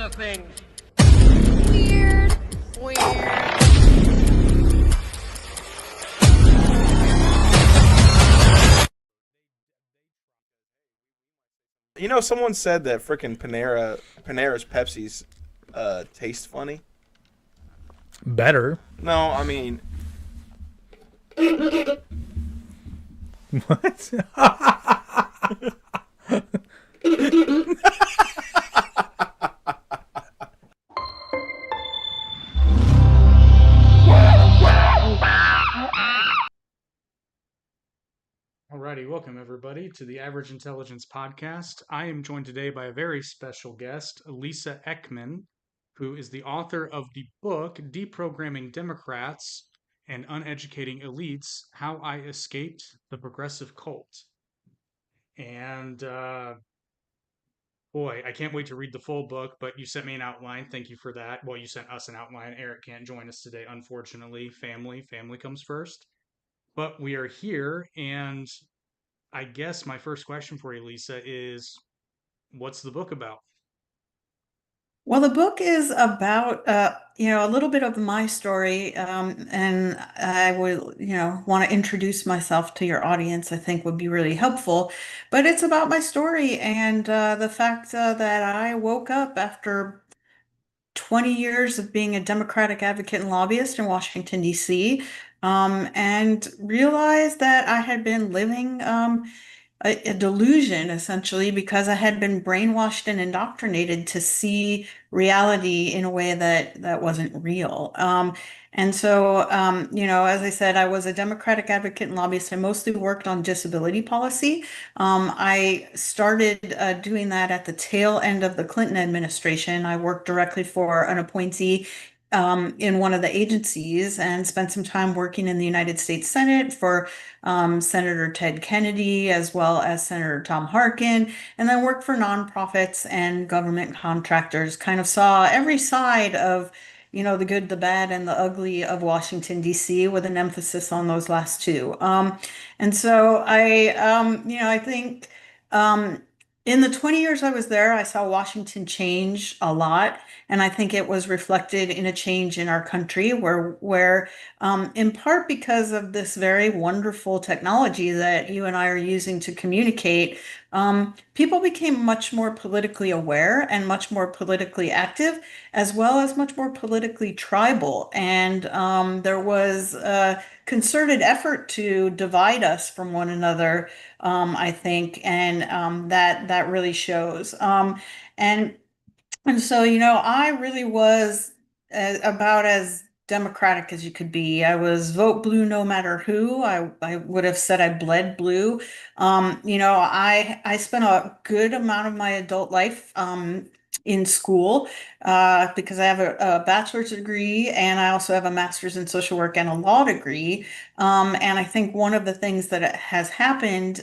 other things. Weird. Weird. You know, someone said that frickin' Panera's Pepsi's taste funny. Better. No, I mean, What? Alrighty, welcome everybody to the Average Intelligence Podcast. I am joined today by a very special guest, Lisa Ekman, who is the author of the book Deprogramming Democrats and Uneducating Elites: How I Escaped the Progressive Cult. And boy, I can't wait to read the full book, but you sent me an outline. Thank you for that. Well, you sent us an outline. Eric can't join us today, unfortunately. Family comes first. But we are here, and I guess my first question for you, Lisa, is what's the book about? Well, the book is about, a little bit of my story, and I would, want to introduce myself to your audience, I think would be really helpful. But it's about my story and the fact that I woke up after 20 years of being a Democratic advocate and lobbyist in Washington, D.C., and realized that I had been living a delusion essentially because I had been brainwashed and indoctrinated to see reality in a way that wasn't real. And so, as I said, I was a Democratic advocate and lobbyist. I mostly worked on disability policy. I started doing that at the tail end of the Clinton administration. I worked directly for an appointee in one of the agencies and spent some time working in the United States Senate for Senator Ted Kennedy, as well as Senator Tom Harkin, and then worked for nonprofits and government contractors, kind of saw every side of, the good, the bad, and the ugly of Washington, D.C., with an emphasis on those last two. And so I think in the 20 years I was there, I saw Washington change a lot. And I think it was reflected in a change in our country where in part because of this very wonderful technology that you and I are using to communicate, people became much more politically aware and much more politically active, as well as much more politically tribal. And there was a concerted effort to divide us from one another, I think, and that really shows. And and so, I really was about as democratic as you could be. I was vote blue no matter who. I would have said I bled blue. I spent a good amount of my adult life in school because I have a bachelor's degree and I also have a master's in social work and a law degree. And I think one of the things that has happened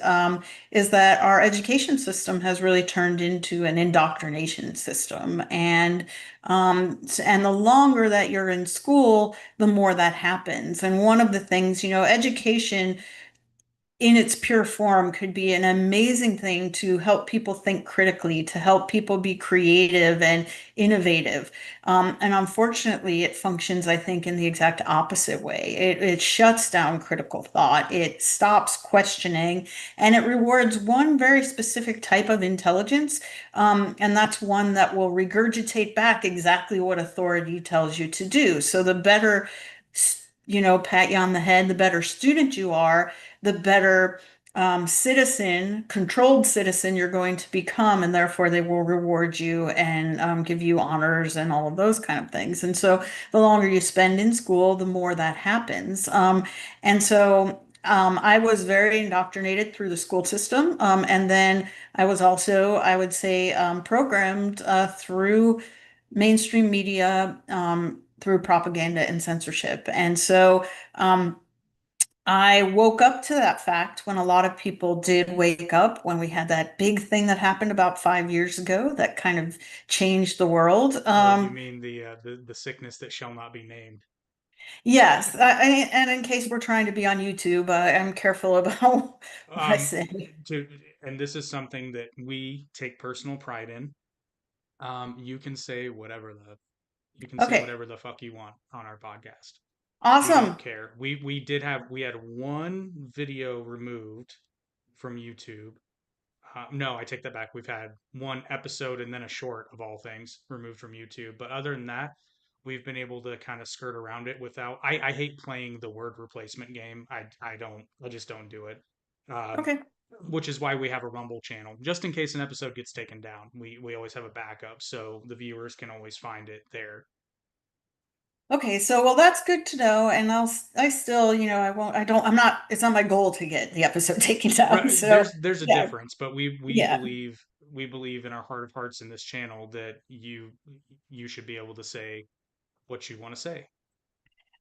is that our education system has really turned into an indoctrination system. And the longer that you're in school, the more that happens. And one of the things, education in its pure form could be an amazing thing to help people think critically, to help people be creative and innovative. And unfortunately, it functions, I think, in the exact opposite way. It shuts down critical thought, it stops questioning, and it rewards one very specific type of intelligence. And that's one that will regurgitate back exactly what authority tells you to do. So the better, pat you on the head, the better student you are, the better citizen, controlled citizen you're going to become, and therefore they will reward you and give you honors and all of those kind of things. And so the longer you spend in school, the more that happens. And so I was very indoctrinated through the school system. And then I was also, I would say, programmed through mainstream media, through propaganda and censorship. And so I woke up to that fact when a lot of people did wake up, when we had that big thing that happened about 5 years ago that kind of changed the world. Oh, you mean the sickness that shall not be named? Yes, and in case we're trying to be on YouTube, I'm careful about what I Um, say. to and this is something that we take personal pride in. You can say whatever Okay, the fuck you want on our podcast. We don't awesome. care. We had one video removed from YouTube. No, I take that back. We've had one episode and then a short of all things removed from YouTube. But other than that, we've been able to kind of skirt around it without. I hate playing the word replacement game. I just don't do it. Uh, Okay. which is why we have a Rumble channel, just in case an episode gets taken down. We always have a backup, so the viewers can always find it there. Okay, so well, that's good to know. And I still, I won't, I don't, I'm not, it's not my goal to get the episode taken down. Right, So there's a yeah, difference, but yeah. we believe in our heart of hearts in this channel that you should be able to say what you want to say.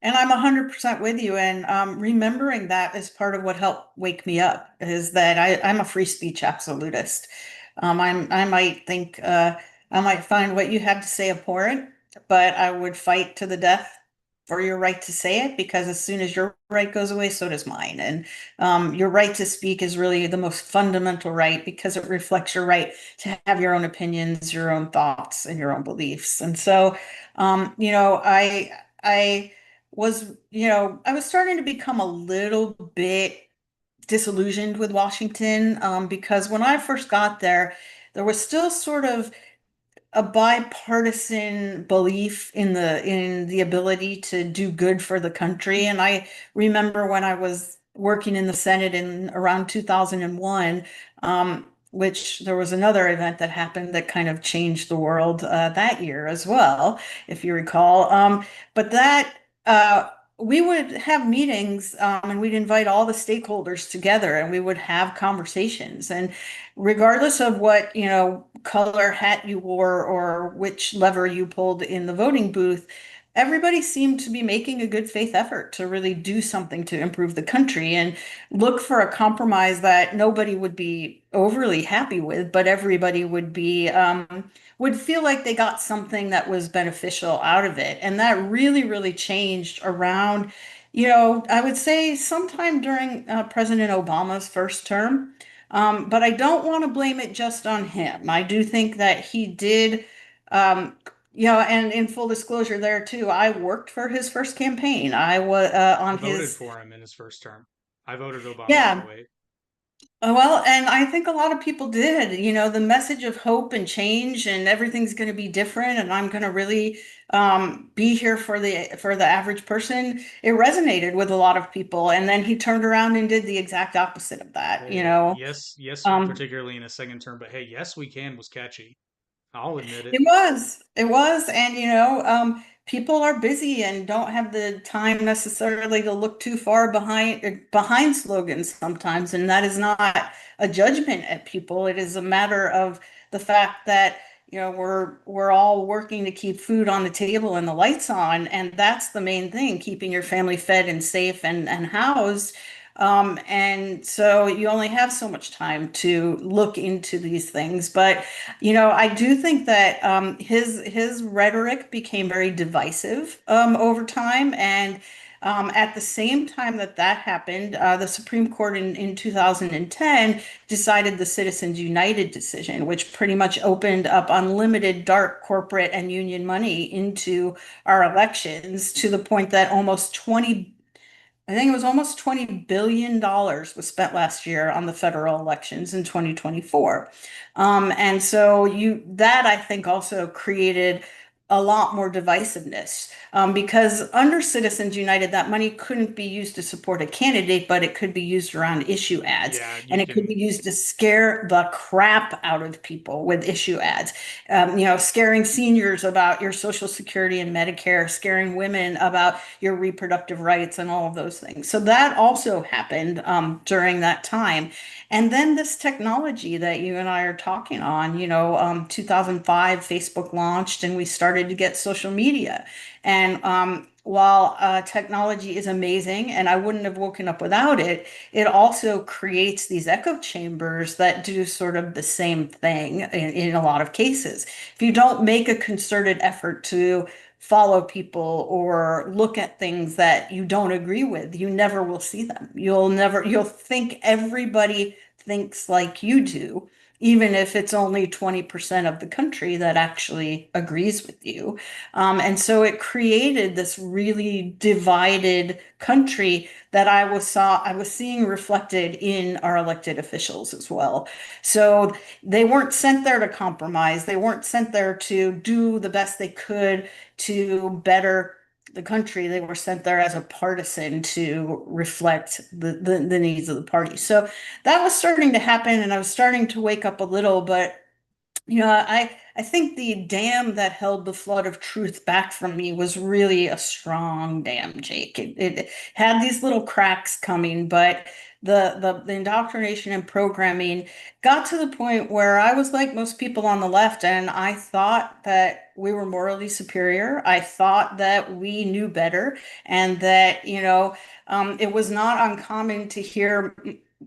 And I'm 100% with you. And remembering that is part of what helped wake me up is that I'm a free speech absolutist. I might think, I might find what you have to say abhorrent, but I would fight to the death for your right to say it because as soon as your right goes away, so does mine. And your right to speak is really the most fundamental right because it reflects your right to have your own opinions, your own thoughts, and your own beliefs. And so, I was, I was starting to become a little bit disillusioned with Washington because when I first got there, there was still sort of a bipartisan belief in the ability to do good for the country. And I remember when I was working in the Senate in around 2001, which there was another event that happened that kind of changed the world that year as well, if you recall. But that we would have meetings and we'd invite all the stakeholders together and we would have conversations. And regardless of what, color hat you wore or which lever you pulled in the voting booth, everybody seemed to be making a good faith effort to really do something to improve the country and look for a compromise that nobody would be overly happy with, but everybody would feel like they got something that was beneficial out of it. And that really, really changed around, I would say sometime during President Obama's first term. But I don't want to blame it just on him. I do think that he did, um, and in full disclosure there too, I worked for his first campaign. I was I on voted his, for him in his first term. I voted Obama, by the yeah. way. Well, and I think a lot of people did, the message of hope and change and everything's going to be different and I'm going to really be here for the average person. It resonated with a lot of people. And then he turned around and did the exact opposite of that, Yes, Um, particularly in a second term, but hey, yes, we can was catchy. I'll admit it. it was, and people are busy and don't have the time necessarily to look too far behind slogans sometimes, and that is not a judgment at people. It is a matter of the fact that we're all working to keep food on the table and the lights on, and that's the main thing, keeping your family fed and safe and housed. And so you only have so much time to look into these things, but I do think that his rhetoric became very divisive over time, and at the same time that that happened, the Supreme Court in 2010 decided the Citizens United decision, which pretty much opened up unlimited dark corporate and union money into our elections to the point that I think it was almost $20 billion was spent last year on the federal elections in 2024. And so that I think also created a lot more divisiveness because under Citizens United, that money couldn't be used to support a candidate, but it could be used around issue ads Yeah, and you it could be can. used to scare the crap out of people with issue ads. Scaring seniors about your Social Security and Medicare, scaring women about your reproductive rights and all of those things. So that also happened during that time. And then this technology that you and I are talking on, 2005, Facebook launched and we started to get social media. And while technology is amazing and I wouldn't have woken up without it, it also creates these echo chambers that do sort of the same thing in a lot of cases. If you don't make a concerted effort to follow people or look at things that you don't agree with, you never will see them. You'll think everybody thinks like you do. even if it's only 20% of the country that actually agrees with you. And so it created this really divided country that I was seeing reflected in our elected officials as well. So they weren't sent there to compromise. They weren't sent there to do the best they could to better the country. They were sent there as a partisan to reflect the needs of the party. So that was starting to happen, and I was starting to wake up a little, but I think the dam that held the flood of truth back from me was really a strong dam, Jake. It had these little cracks coming, but the indoctrination and programming got to the point where I was like most people on the left, and I thought that we were morally superior. I thought that we knew better, and that, it was not uncommon to hear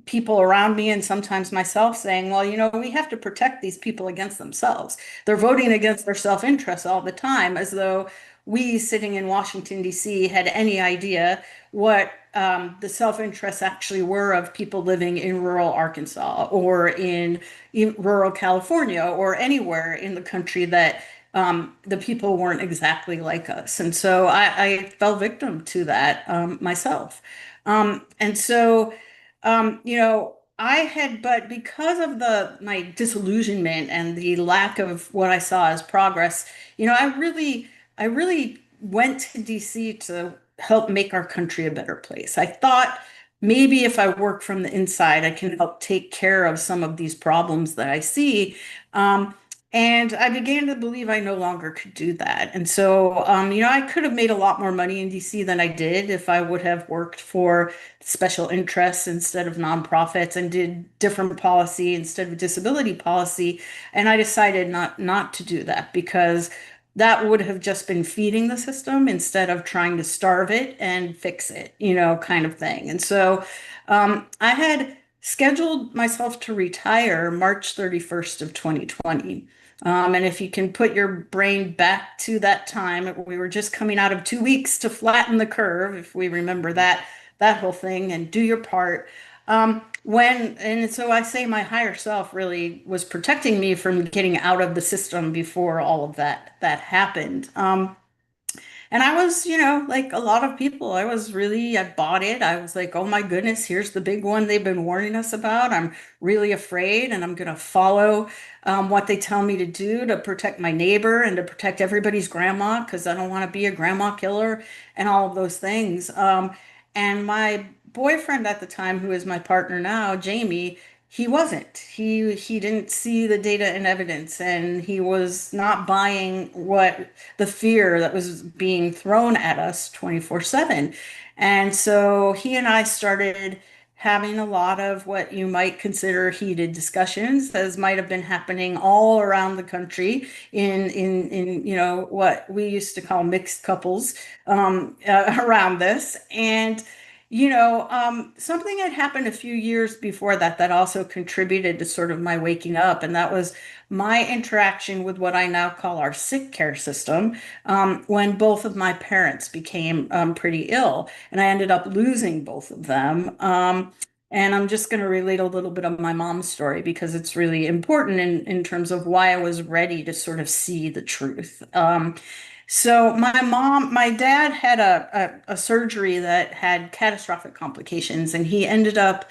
people around me and sometimes myself saying, well, we have to protect these people against themselves. They're voting against their self-interest all the time, as though we sitting in Washington, D.C. had any idea what the self-interests actually were of people living in rural Arkansas or in rural California or anywhere in the country that the people weren't exactly like us. And so I fell victim to that myself. And so but because of my disillusionment and the lack of what I saw as progress, I really went to DC to help make our country a better place. I thought maybe if I work from the inside, I can help take care of some of these problems that I see. And I began to believe I no longer could do that. And so, I could have made a lot more money in DC than I did if I would have worked for special interests instead of nonprofits and did different policy instead of disability policy. And I decided not to do that because that would have just been feeding the system instead of trying to starve it and fix it, kind of thing. And so I had scheduled myself to retire March 31st of 2020. And if you can put your brain back to that time, we were just coming out of 2 weeks to flatten the curve, if we remember that whole thing, and do your part. And so I say my higher self really was protecting me from getting out of the system before all of that happened. And I was, like a lot of people, I bought it. I was like, oh my goodness, here's the big one they've been warning us about. I'm really afraid, and I'm going to follow what they tell me to do to protect my neighbor and to protect everybody's grandma, because I don't want to be a grandma killer and all of those things. And my boyfriend at the time, who is my partner now, Jamie, he wasn't. He didn't see the data and evidence, and he was not buying what the fear that was being thrown at us 24/7. And so he and I started having a lot of what you might consider heated discussions, as might have been happening all around the country in what we used to call mixed couples around this. And something had happened a few years before that also contributed to sort of my waking up, and that was my interaction with what I now call our sick care system, when both of my parents became pretty ill, and I ended up losing both of them. And I'm just going to relate a little bit of my mom's story because it's really important in terms of why I was ready to sort of see the truth. So my dad had a surgery that had catastrophic complications, and he ended up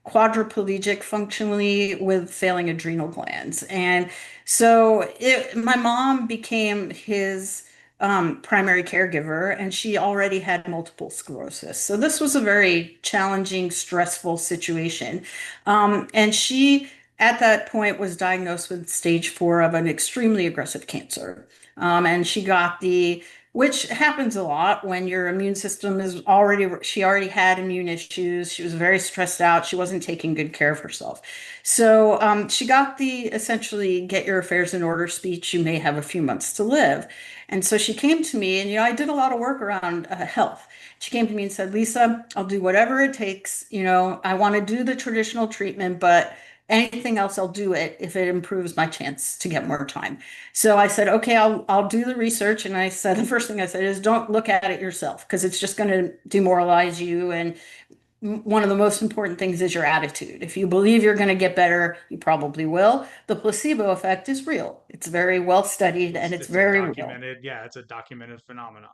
quadriplegic functionally with failing adrenal glands. And so my mom became his primary caregiver, and she already had multiple sclerosis. So this was a very challenging, stressful situation. And she, at that point, was diagnosed with stage 4 of an extremely aggressive cancer. And she got which happens a lot when your immune system she already had immune issues. She was very stressed out. She wasn't taking good care of herself. So she got the essentially get your affairs in order speech. You may have a few months to live. And so she came to me, and, I did a lot of work around health. She came to me and said, Lisa, I'll do whatever it takes. I want to do the traditional treatment, but anything else, I'll do it if it improves my chance to get more time. So I said, okay, I'll do the research. And I said, the first thing I said is, don't look at it yourself, because it's just going to demoralize you, and one of the most important things is your attitude. If you believe you're going to get better, you probably will. The placebo effect is real. It's very well studied and it's It's a very real. documented, yeah, it's a documented phenomenon.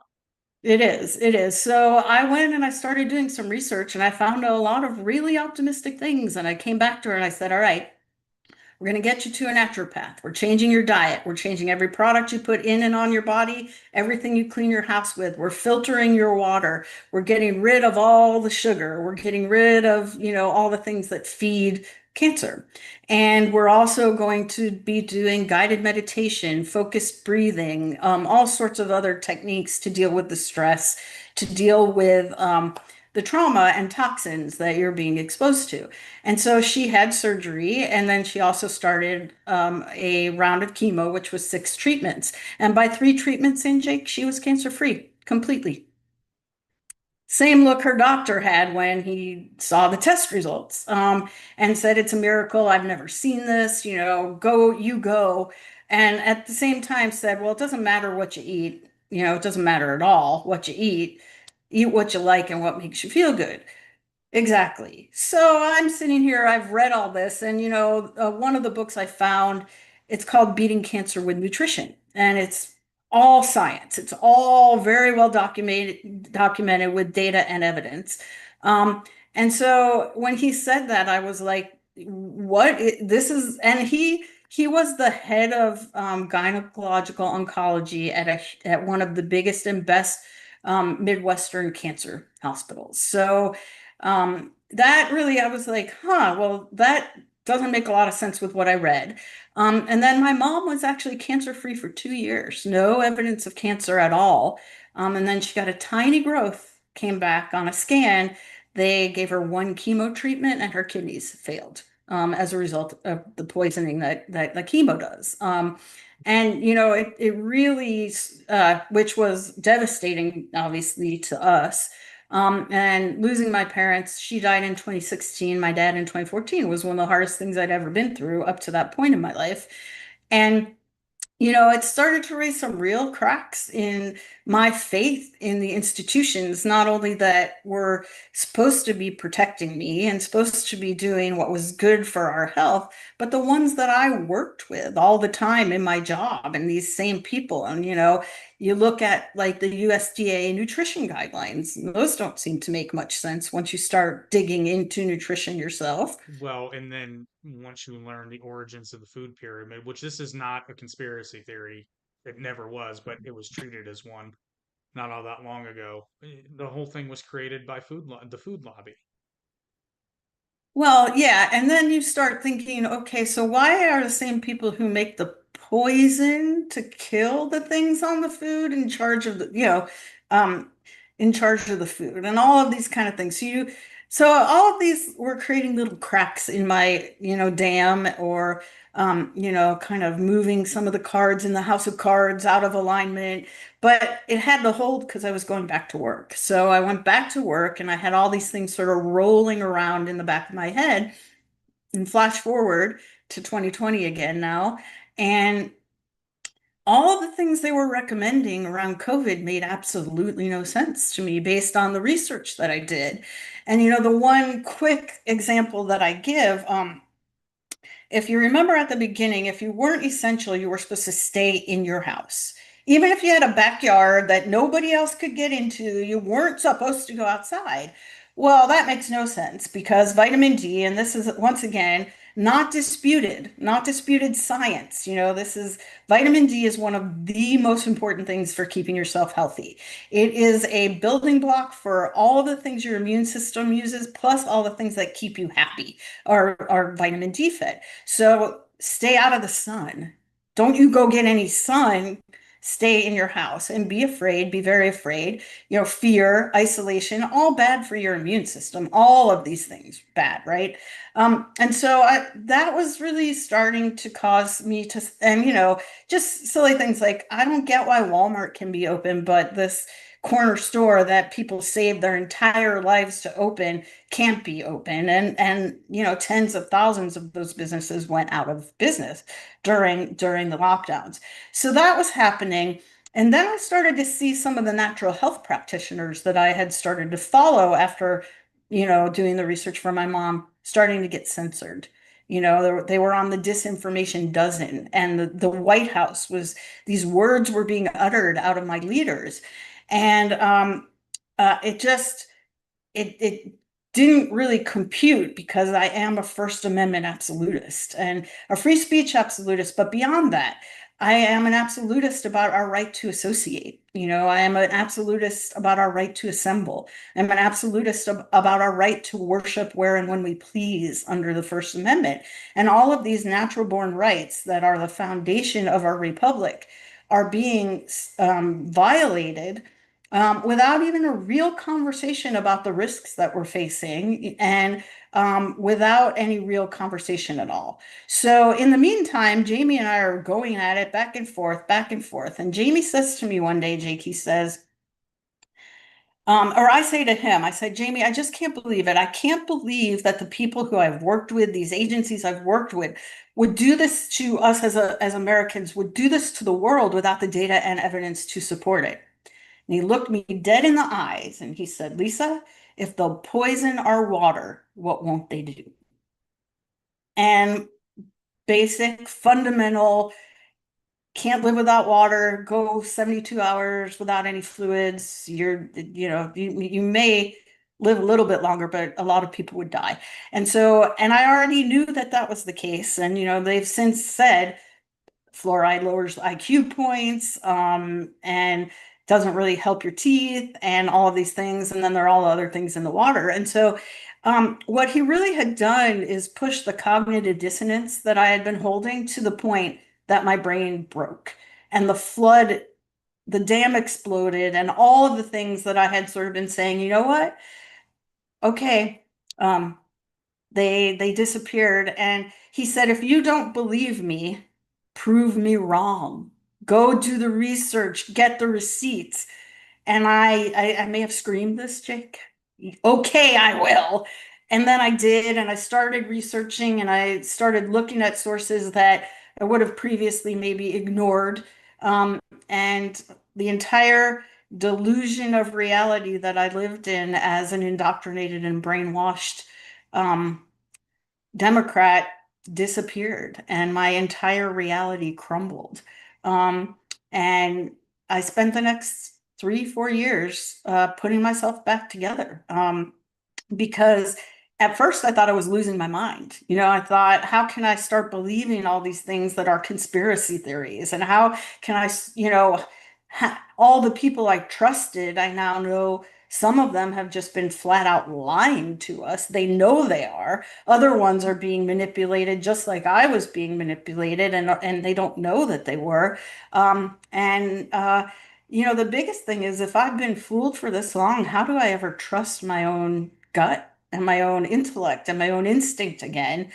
It is. It is. So I went and I started doing some research and I found a lot of really optimistic things. And I came back to her and I said, all right, we're going to get you to a naturopath. We're changing your diet. We're changing every product you put in and on your body, everything you clean your house with. We're filtering your water. We're getting rid of all the sugar. We're getting rid of, all the things that feed cancer. And we're also going to be doing guided meditation, focused breathing, all sorts of other techniques to deal with the stress, to deal with the trauma and toxins that you're being exposed to. And so she had surgery, and then she also started a round of chemo, which was 6 treatments. And by 3 treatments in, Jake, she was cancer-free completely. Same look her doctor had when he saw the test results, and said, it's a miracle. I've never seen this, go, you go. And at the same time said, well, it doesn't matter what you eat. It doesn't matter at all what you eat what you like and what makes you feel good. Exactly. So I'm sitting here, I've read all this, and one of the books I found, it's called Beating Cancer with Nutrition, and it's all science. It's all very well documented with data and evidence. And so when he said that, I was like, what? This is, and he was the head of gynecological oncology at one of the biggest and best Midwestern cancer hospitals. So that really, I was like, well, that doesn't make a lot of sense with what I read. And then my mom was actually cancer-free for 2 years, no evidence of cancer at all. And then she got a tiny growth, came back on a scan. They gave her 1 chemo treatment and her kidneys failed as a result of the poisoning that the chemo does. And it really, which was devastating, obviously, to us. And losing my parents, she died in 2016, my dad in 2014, was one of the hardest things I'd ever been through up to that point in my life. And it started to raise some real cracks in my faith in the institutions, not only that were supposed to be protecting me and supposed to be doing what was good for our health, but the ones that I worked with all the time in my job and these same people. And, you look at like the USDA nutrition guidelines, those don't seem to make much sense once you start digging into nutrition yourself. Well, and then once you learn the origins of the food pyramid, which this is not a conspiracy theory, it never was, but it was treated as one not all that long ago. The whole thing was created by the food lobby. Well, yeah, and then you start thinking, okay, so why are the same people who make the poison to kill the things on the food in charge of um, in charge of the food and all of these kind of things. So all of these were creating little cracks in my, dam, or kind of moving some of the cards in the house of cards out of alignment. But it had to hold because I was going back to work. So I went back to work and I had all these things sort of rolling around in the back of my head, and flash forward to 2020 again now. And all of the things they were recommending around COVID made absolutely no sense to me based on the research that I did. And, the one quick example that I give, if you remember at the beginning, if you weren't essential, you were supposed to stay in your house. Even if you had a backyard that nobody else could get into, you weren't supposed to go outside. Well, that makes no sense because vitamin D, and this is once again not disputed science. This is vitamin D is one of the most important things for keeping yourself healthy. It is a building block for all the things your immune system uses, plus all the things that keep you happy are vitamin D fed. So stay out of the sun. Don't you go get any sun. Stay in your house and be afraid, be very afraid. Fear, isolation, all bad for your immune system. All of these things bad, right? And so that was really starting to cause me to, and just silly things like, I don't get why Walmart can be open, but this corner store that people saved their entire lives to open can't be open. And tens of thousands of those businesses went out of business during the lockdowns. So that was happening. And then I started to see some of the natural health practitioners that I had started to follow after doing the research for my mom, starting to get censored. They were on the disinformation dozen, and the White House was, these words were being uttered out of my leaders. And it just, it didn't really compute because I am a First Amendment absolutist and a free speech absolutist. But beyond that, I am an absolutist about our right to associate. I am an absolutist about our right to assemble. I'm an absolutist about our right to worship where and when we please under the First Amendment. And all of these natural born rights that are the foundation of our republic are being violated without even a real conversation about the risks that we're facing and without any real conversation at all. So in the meantime, Jamie and I are going at it back and forth, back and forth. And Jamie says to me one day, Jake, he says, or I say to him, I said, Jamie, I just can't believe it. I can't believe that the people who I've worked with, these agencies I've worked with, would do this to us as Americans, would do this to the world without the data and evidence to support it. And he looked me dead in the eyes and he said, Lisa, if they'll poison our water, what won't they do? And basic, fundamental, can't live without water, go 72 hours without any fluids. You may live a little bit longer, but a lot of people would die. And I already knew that that was the case. And, they've since said fluoride lowers IQ points, and doesn't really help your teeth and all of these things. And then there are all other things in the water. And so what he really had done is push the cognitive dissonance that I had been holding to the point that my brain broke and the dam exploded, and all of the things that I had sort of been saying, you know what? Okay. They disappeared. And he said, if you don't believe me, prove me wrong. Go do the research, get the receipts. And I may have screamed this, Jake. Okay, I will. And then I did, and I started researching and I started looking at sources that I would have previously maybe ignored. And the entire delusion of reality that I lived in as an indoctrinated and brainwashed um, Democrat disappeared, and my entire reality crumbled. Um, and I spent the next 3, 4 years putting myself back together. Because at first I thought I was losing my mind. I thought, how can I start believing all these things that are conspiracy theories? And how can I, all the people I trusted, I now know some of them have just been flat out lying to us. They know they are. Other ones are being manipulated just like I was being manipulated, and they don't know that they were. The biggest thing is, if I've been fooled for this long, how do I ever trust my own gut and my own intellect and my own instinct again?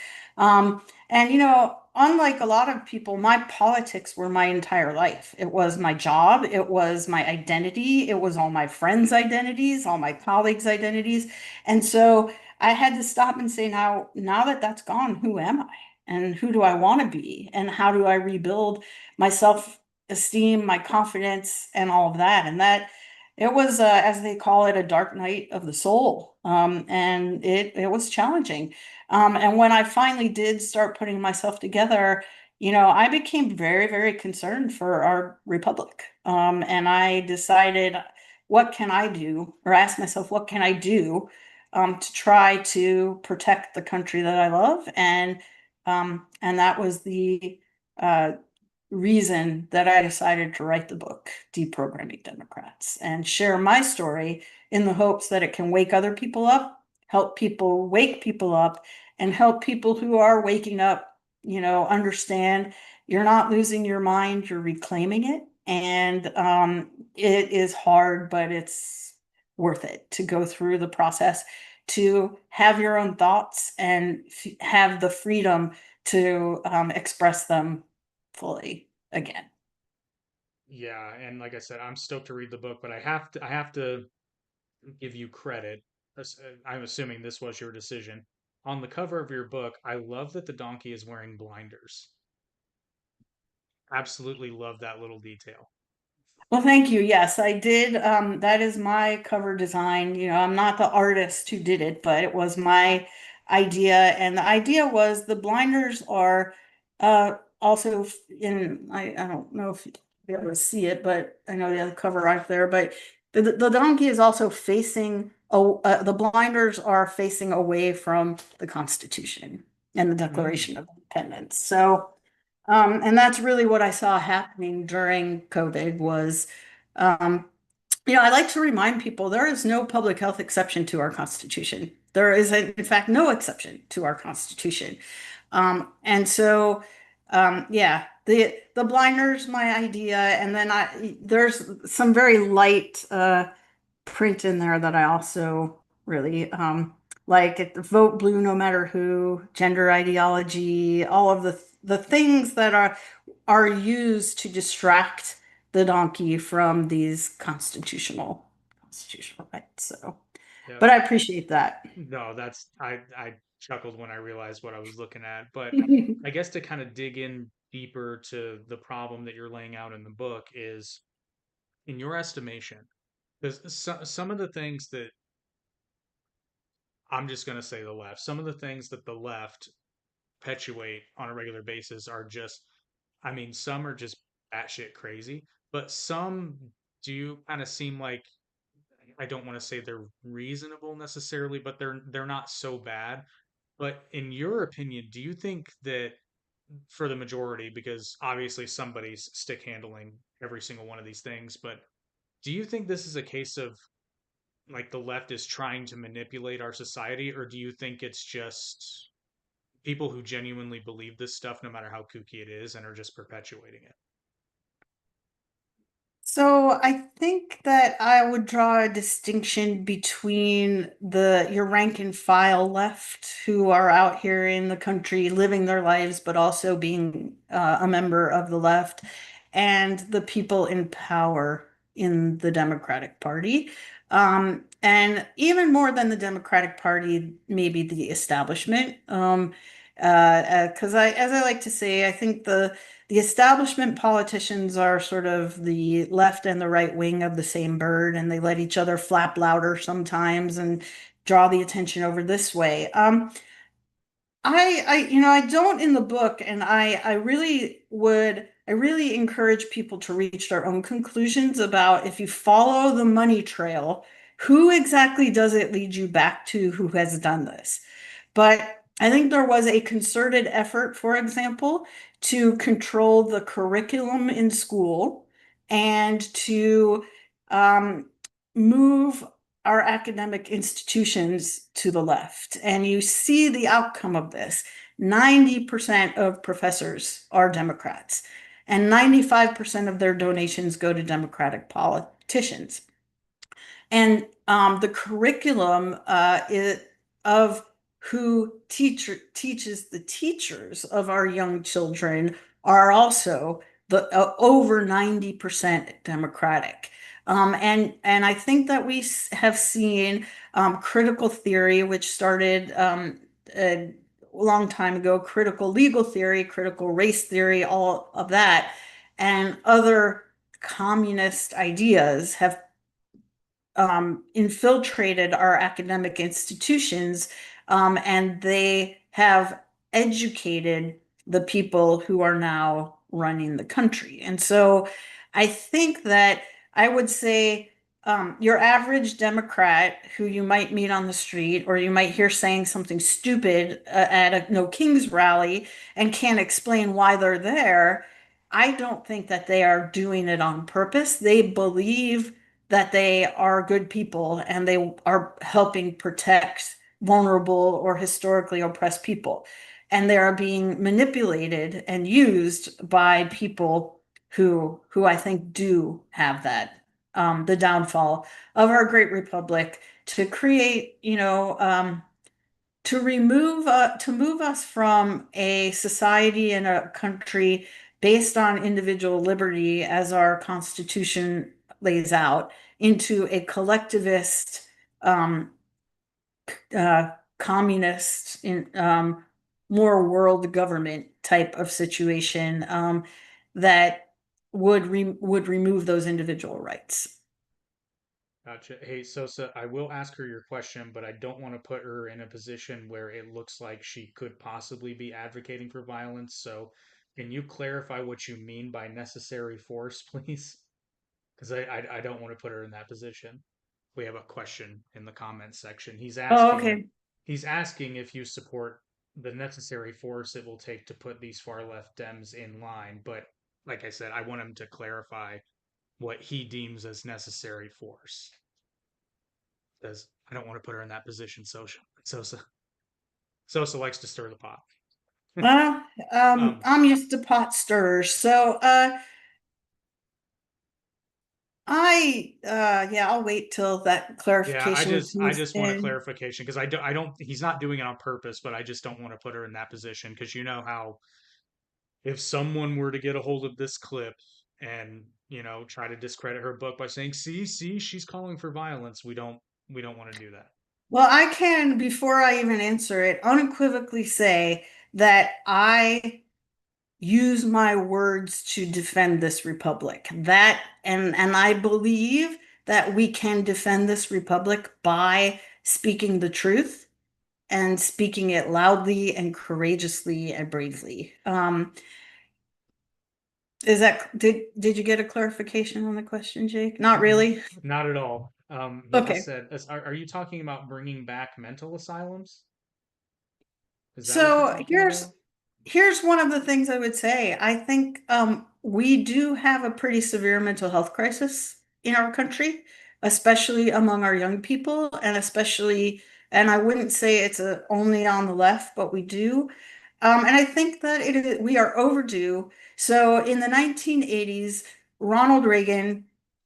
Unlike a lot of people, my politics were my entire life. It was my job, it was my identity, it was all my friends' identities, all my colleagues' identities. And so I had to stop and say, now that that's gone, who am I? And who do I want to be? And how do I rebuild my self-esteem, my confidence, and all of that? And that it was, as they call it, a dark night of the soul. And it was challenging. And when I finally did start putting myself together, I became very, very concerned for our republic. And I decided, what can I do? Or asked myself, what can I do to try to protect the country that I love? And that was the reason that I decided to write the book, Deprogramming Democrats, and share my story in the hopes that it can wake other people up, help people wake people up, and help people who are waking up, understand you're not losing your mind, you're reclaiming it. And it is hard, but it's worth it to go through the process, to have your own thoughts and have the freedom to express them fully again. Yeah, and like I said, I'm stoked to read the book, but I have to give you credit. I'm assuming this was your decision. On the cover of your book, I love that the donkey is wearing blinders. Absolutely love that little detail. Well, thank you. Yes, I did. That is my cover design. I'm not the artist who did it, but it was my idea. And the idea was the blinders are also I don't know if you'll be able to see it, but I know the other cover right there. But the donkey is also facing, the blinders are facing away from the Constitution and the Mm. Declaration of Independence. So. And that's really what I saw happening during COVID was, um, I like to remind people there is no public health exception to our Constitution. There is, in fact, no exception to our Constitution. And so, yeah, the blinders, my idea, and then there's some very light print in there that I also really like it, vote blue no matter who, gender ideology, all of the things that are used to distract the donkey from these constitutional rights. So, Yep. but I appreciate that. No, that's I chuckled when I realized what I was looking at. But I guess to kind of dig in deeper to the problem that you're laying out in the book is, in your estimation, because some of the things that I'm just going to say the left, some of the things that the left perpetuate on a regular basis are just, I mean, some are just batshit crazy, but some do kind of seem like, I don't want to say they're reasonable necessarily, but they're not so bad. But in your opinion, do you think that for the majority, because obviously somebody's stick handling every single one of these things, but do you think this is a case of like the left is trying to manipulate our society, or do you think it's just people who genuinely believe this stuff, no matter how kooky it is, and are just perpetuating it? So I think that I would draw a distinction between your rank and file left who are out here in the country living their lives, but also being a member of the left, and the people in power in the Democratic Party. And even more than the Democratic Party, maybe the establishment. Because as I like to say, I think the establishment politicians are sort of the left and the right wing of the same bird, and they let each other flap louder sometimes and draw the attention over this way. I don't in the book, and I really encourage people to reach their own conclusions about if you follow the money trail, who exactly does it lead you back to who has done this? But I think there was a concerted effort, for example, to control the curriculum in school and to um, move our academic institutions to the left. And you see the outcome of this. 90% of professors are Democrats, and 95% of their donations go to Democratic politicians. And the curriculum of who teaches the teachers of our young children are also the over 90% Democratic. And I think that we have seen critical theory, which started a long time ago, critical legal theory, critical race theory, all of that, and other communist ideas have infiltrated our academic institutions, and they have educated the people who are now running the country. And so I think that I would say your average Democrat who you might meet on the street or you might hear saying something stupid at a No Kings rally and can't explain why they're there. I don't think that they are doing it on purpose. They believe that they are good people and they are helping protect vulnerable or historically oppressed people. And they are being manipulated and used by people who I think do have that the downfall of our great republic to create, to move us from a society and a country based on individual liberty as our Constitution lays out into a collectivist, um, communist, more world government type of situation that would remove those individual rights. Gotcha. Hey, Sosa, I will ask her your question, but I don't want to put her in a position where it looks like she could possibly be advocating for violence. So, can you clarify what you mean by necessary force, please? Because I don't want to put her in that position. We have a question in the comments section. Oh, okay. He's asking if you support the necessary force it will take to put these far left Dems in line. But like I said, I want him to clarify what he deems as necessary force. Because I don't want to put her in that position. Sosa likes to stir the pot. Well, Um, I'm used to pot stirrers, so yeah, I'll wait till that yeah, clarification I comes just want a in. clarification because I don't he's not doing it on purpose, but I just don't want to put her in that position because you know how if someone were to get a hold of this clip and try to discredit her book by saying see she's calling for violence, we don't want to do that. Well, I can, before I even answer it, unequivocally say that I use my words to defend this republic. That and I believe that we can defend this republic by speaking the truth and speaking it loudly and courageously and bravely. Is that did you get a clarification on the question, Jake? Not really. Not at all. He just Okay. said, are you talking about bringing back mental asylums? Is that what you're So talking about? here's one of the things I would say. I think we do have a pretty severe mental health crisis in our country, especially among our young people, and especially, and I wouldn't say it's only on the left, but we do. And I think that we are overdue. So in the 1980s, Ronald Reagan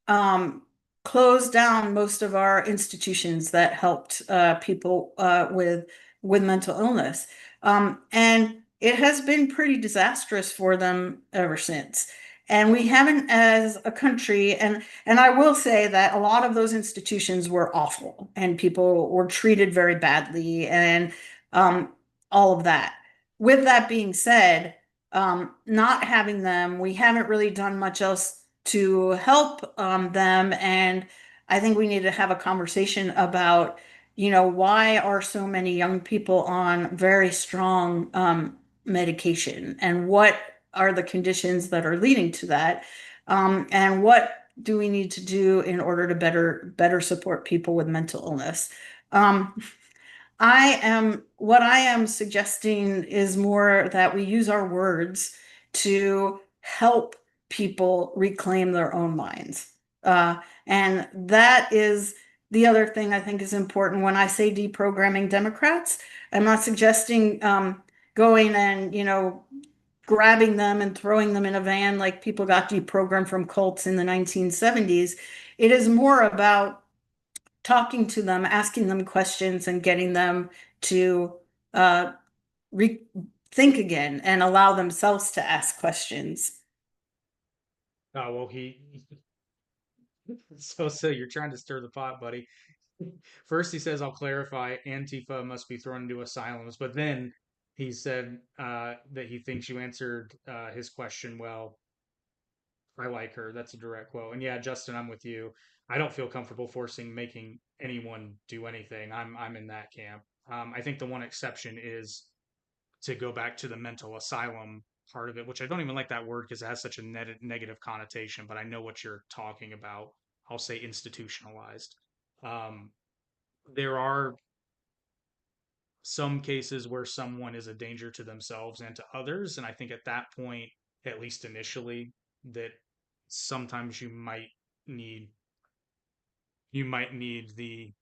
um, closed down most of our institutions that helped people with mental illness. And it has been pretty disastrous for them ever since. And we haven't, as a country, and I will say that a lot of those institutions were awful, and people were treated very badly, and um, all of that. With that being said, not having them, we haven't really done much else to help them, and I think we need to have a conversation about why are so many young people on very strong medication, and what are the conditions that are leading to that? And what do we need to do in order to better support people with mental illness? Um, what I am suggesting is more that we use our words to help people reclaim their own minds. And that is the other thing I think is important when I say deprogramming Democrats. I'm not suggesting going and, grabbing them and throwing them in a van like people got deprogrammed from cults in the 1970s. It is more about talking to them, asking them questions, and getting them to uh, think again and allow themselves to ask questions. Oh, well, so you're trying to stir the pot, buddy. First, he says, I'll clarify, Antifa must be thrown into asylums. But then he said that he thinks you answered his question well. I like her. That's a direct quote. And yeah, Justin, I'm with you. I don't feel comfortable making anyone do anything. I'm in that camp. I think the one exception is to go back to the mental asylum part of it, which I don't even like that word because it has such a negative connotation, but I know what you're talking about. I'll say institutionalized. Um, there are some cases where someone is a danger to themselves and to others. And I think at that point, at least initially, that sometimes need you might need the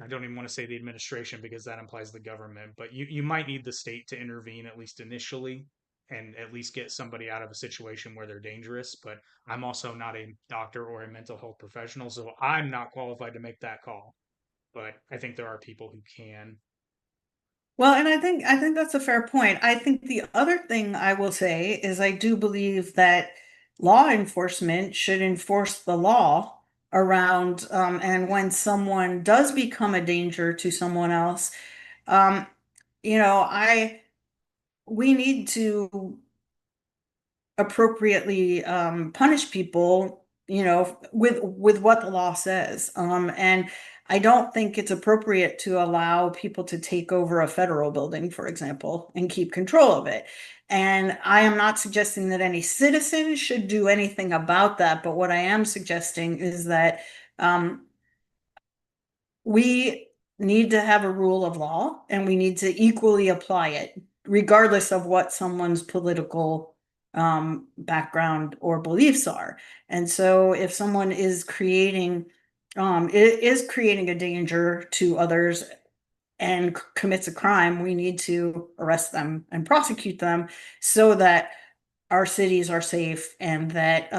I don't even want to say the administration because that implies the government, but you might need the state to intervene at least initially and at least get somebody out of a situation where they're dangerous. But I'm also not a doctor or a mental health professional, so I'm not qualified to make that call. But I think there are people who can. Well, and I think that's a fair point. I think the other thing I will say is I do believe that law enforcement should enforce the law around, and when someone does become a danger to someone um, I we need to appropriately punish people, with what the law says. And I don't think it's appropriate to allow people to take over a federal building, for example, and keep control of it. And I am not suggesting that any citizen should do anything about that, but what I am suggesting is that we need to have a rule of law and we need to equally apply it, regardless of what someone's political background or beliefs are. And so if someone is creating a danger to others and commits a crime, we need to arrest them and prosecute them so that our cities are safe and that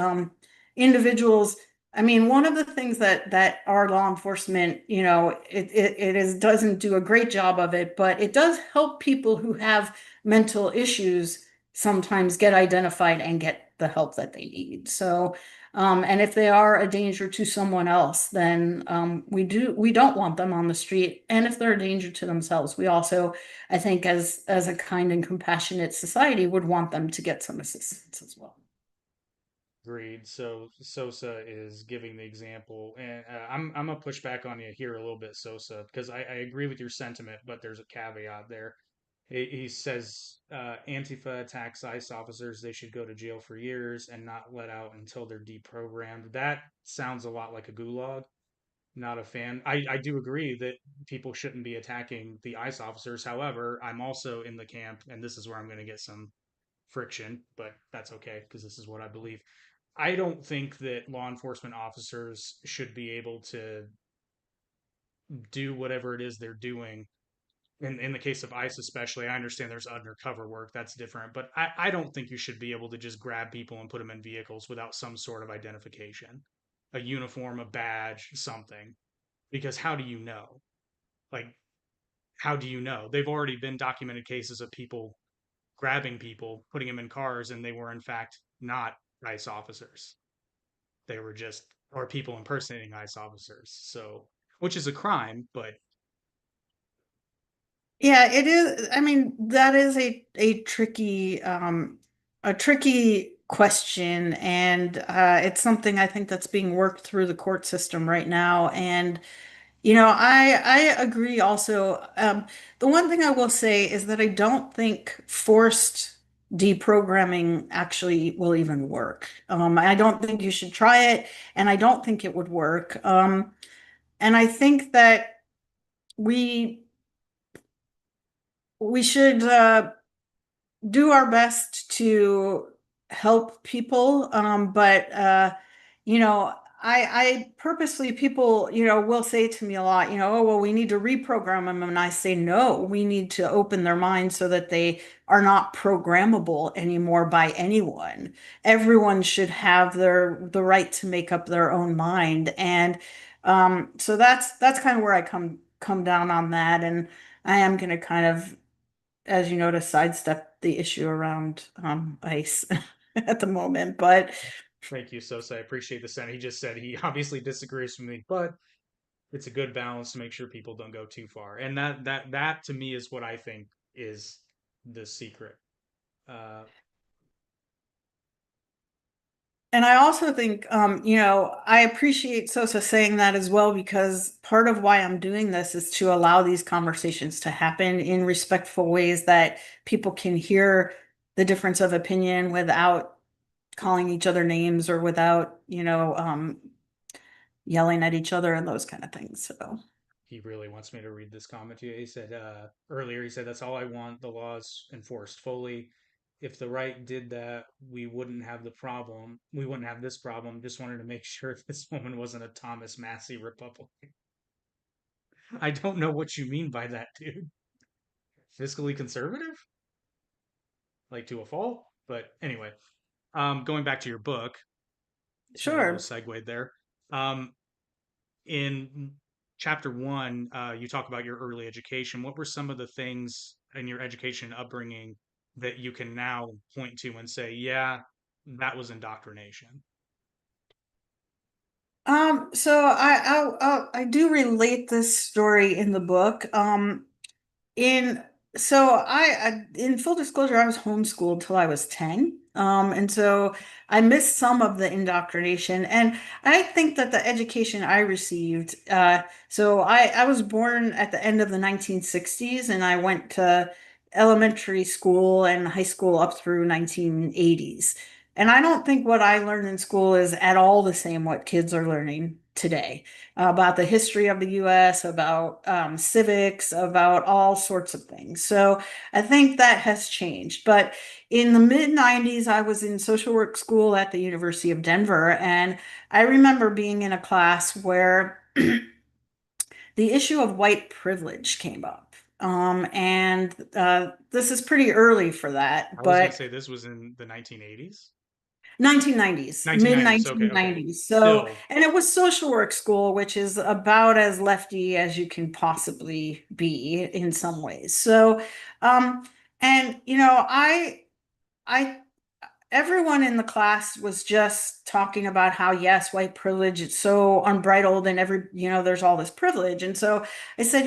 individuals. I mean, one of the things that our law enforcement, doesn't do a great job of it, but it does help people who have mental issues sometimes get identified and get the help that they need. So, and if they are a danger to someone else, then we don't want them on the street. And if they're a danger to themselves, we also, I think, as a kind and compassionate society, would want them to get some assistance as well. Agreed. So Sosa is giving the example, and I'm gonna push back on you here a little bit, Sosa, because I agree with your sentiment, but there's a caveat there. He says Antifa attacks ICE officers, they should go to jail for years and not let out until they're deprogrammed. That sounds a lot like a gulag. Not a fan. I do agree that people shouldn't be attacking the ICE officers. However, I'm also in the camp, and this is where I'm going to get some friction, but that's okay because this is what I believe. I don't think that law enforcement officers should be able to do whatever it is they're doing. In the case of ICE, especially, I understand there's undercover work, that's different, but I don't think you should be able to just grab people and put them in vehicles without some sort of identification, a uniform, a badge, something. Because how do you know? Like, how do you know? They've already been documented cases of people grabbing people, putting them in cars, and they were in fact not ICE officers. They were just, or people impersonating ICE officers. So, which is a crime, but Yeah, it is. I mean, that is a tricky question, and it's something I think that's being worked through the court system right now. And I agree also. The one thing I will say is that I don't think forced deprogramming actually will even work. I don't think you should try it, and I don't think it would work. And I think that we we should do our best to help people. But I purposely, people, will say to me a lot, oh, well, we need to reprogram them. And I say, no, we need to open their minds so that they are not programmable anymore by anyone. Everyone should have the right to make up their own mind. And so that's kind of where I come down on that. And I am going to kind of, as you know, to sidestep the issue around ICE at the moment. But thank you, Sosa. I appreciate the sentence. He just said he obviously disagrees with me, but it's a good balance to make sure people don't go too far. And that to me is what I think is the secret. Uh, and I also think, I appreciate Sosa saying that as well, because part of why I'm doing this is to allow these conversations to happen in respectful ways that people can hear the difference of opinion without calling each other names or without, yelling at each other and those kind of things. So, he really wants me to read this comment to you. He said earlier, he said, that's all I want, the laws enforced fully. If the right did that, we wouldn't have the problem. We wouldn't have this problem. Just wanted to make sure this woman wasn't a Thomas Massey Republican. I don't know what you mean by that, dude. Fiscally conservative? Like to a fault? But anyway, going back to your book, a little sure. segue there. In chapter one, you talk about your early education. What were some of the things in your education and upbringing that you can now point to and say, yeah, that was indoctrination? So I do relate this story in the book. In So in full disclosure, I was homeschooled till I was 10. And so I missed some of the indoctrination. And I think that the education I received, so I was born at the end of the 1960s and I went to elementary school and high school up through 1980s. And I don't think what I learned in school is at all the same what kids are learning today about the history of the US, about civics, about all sorts of things. So I think that has changed. But in the mid 90s, I was in social work school at the University of Denver. And I remember being in a class where the issue of white privilege came up. And this is pretty early for that, I was going to but say this was in the 1980s. 1990s, mid 1990s. Okay, okay. 1990s. So, Still, and it was social work school, which is about as lefty as you can possibly be in some ways. So, um, and I everyone in the class was just talking about how yes, white privilege is so unbridled and there's all this privilege. And so I said,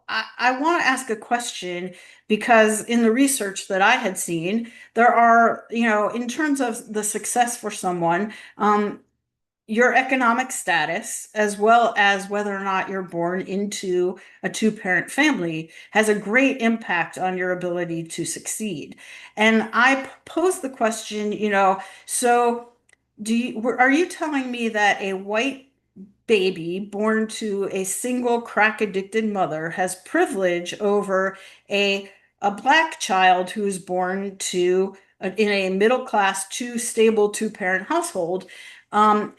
I want to ask a question because in the research that I had seen, there are, in terms of the success for someone, your economic status, as well as whether or not you're born into a two-parent family, has a great impact on your ability to succeed. And I posed the question, so are you telling me that a white baby born to a single crack addicted mother has privilege over a a black child who is born to in a middle class stable two-parent household? And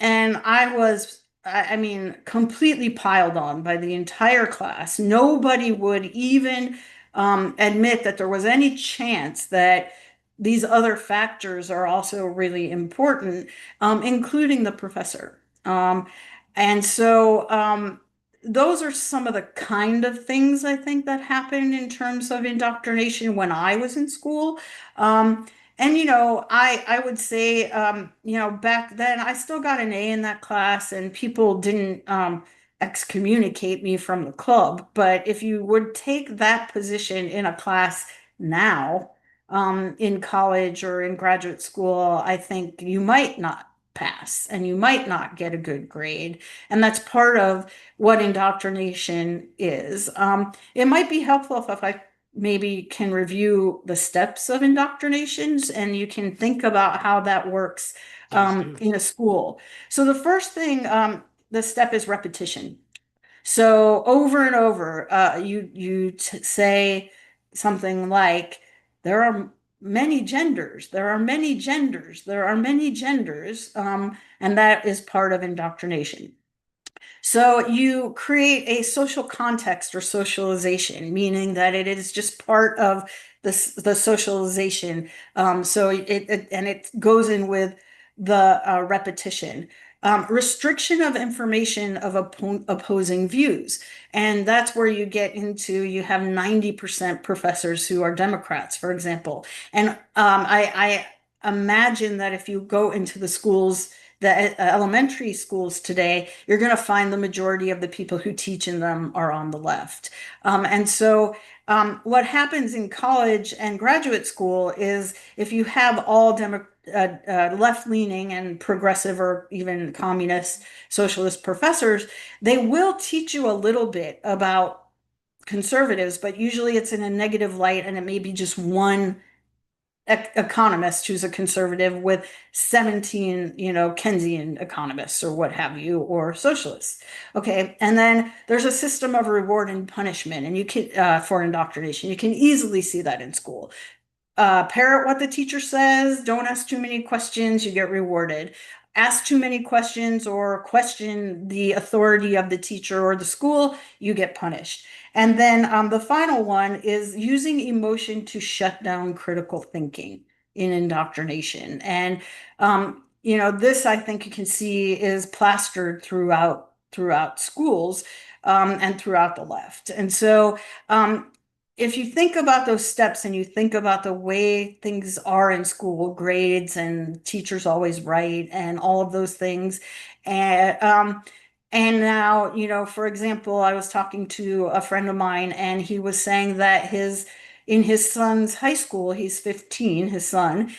I mean, completely piled on by the entire class. Nobody would even admit that there was any chance that these other factors are also really important, including the professor. And so those are some of the kind of things I think that happened in terms of indoctrination when I was in school. And I would say back then I still got an A in that class, and people didn't excommunicate me from the club. But if you would take that position in a class now, in college or in graduate school, I think you might not pass and you might not get a good grade. And that's part of what indoctrination is. It might be helpful if I maybe can review the steps of indoctrinations and you can think about how that works please do. in a school. So the first thing, the step is repetition. So over and over, you say something like, "There are many genders. There are many genders. There are many genders," and that is part of indoctrination. So you create a social context or socialization, meaning that it is just part of the socialization. So and it goes in with the repetition. Restriction of information of opposing views. And that's where you get into, you have 90% professors who are Democrats, for example. And I imagine that if you go into the schools, the elementary schools today, you're going to find the majority of the people who teach in them are on the left. And so what happens in college and graduate school is if you have all left-leaning and progressive or even communist socialist professors, they will teach you a little bit about conservatives, but usually it's in a negative light and it may be just one economist who's a conservative with 17, Keynesian economists or what have you, or socialists. Okay. And then there's a system of reward and punishment, and you can, for indoctrination, you can easily see that in school. Parrot what the teacher says, don't ask too many questions, you get rewarded. Ask too many questions or question the authority of the teacher or the school, you get punished. And then the final one is using emotion to shut down critical thinking in indoctrination. And this I think you can see is plastered throughout schools and throughout the left. And so if you think about those steps and you think about the way things are in school, grades and teachers always right and all of those things, and now, for example, I was talking to a friend of mine and he was saying that in his son's high school, he's 15, his son,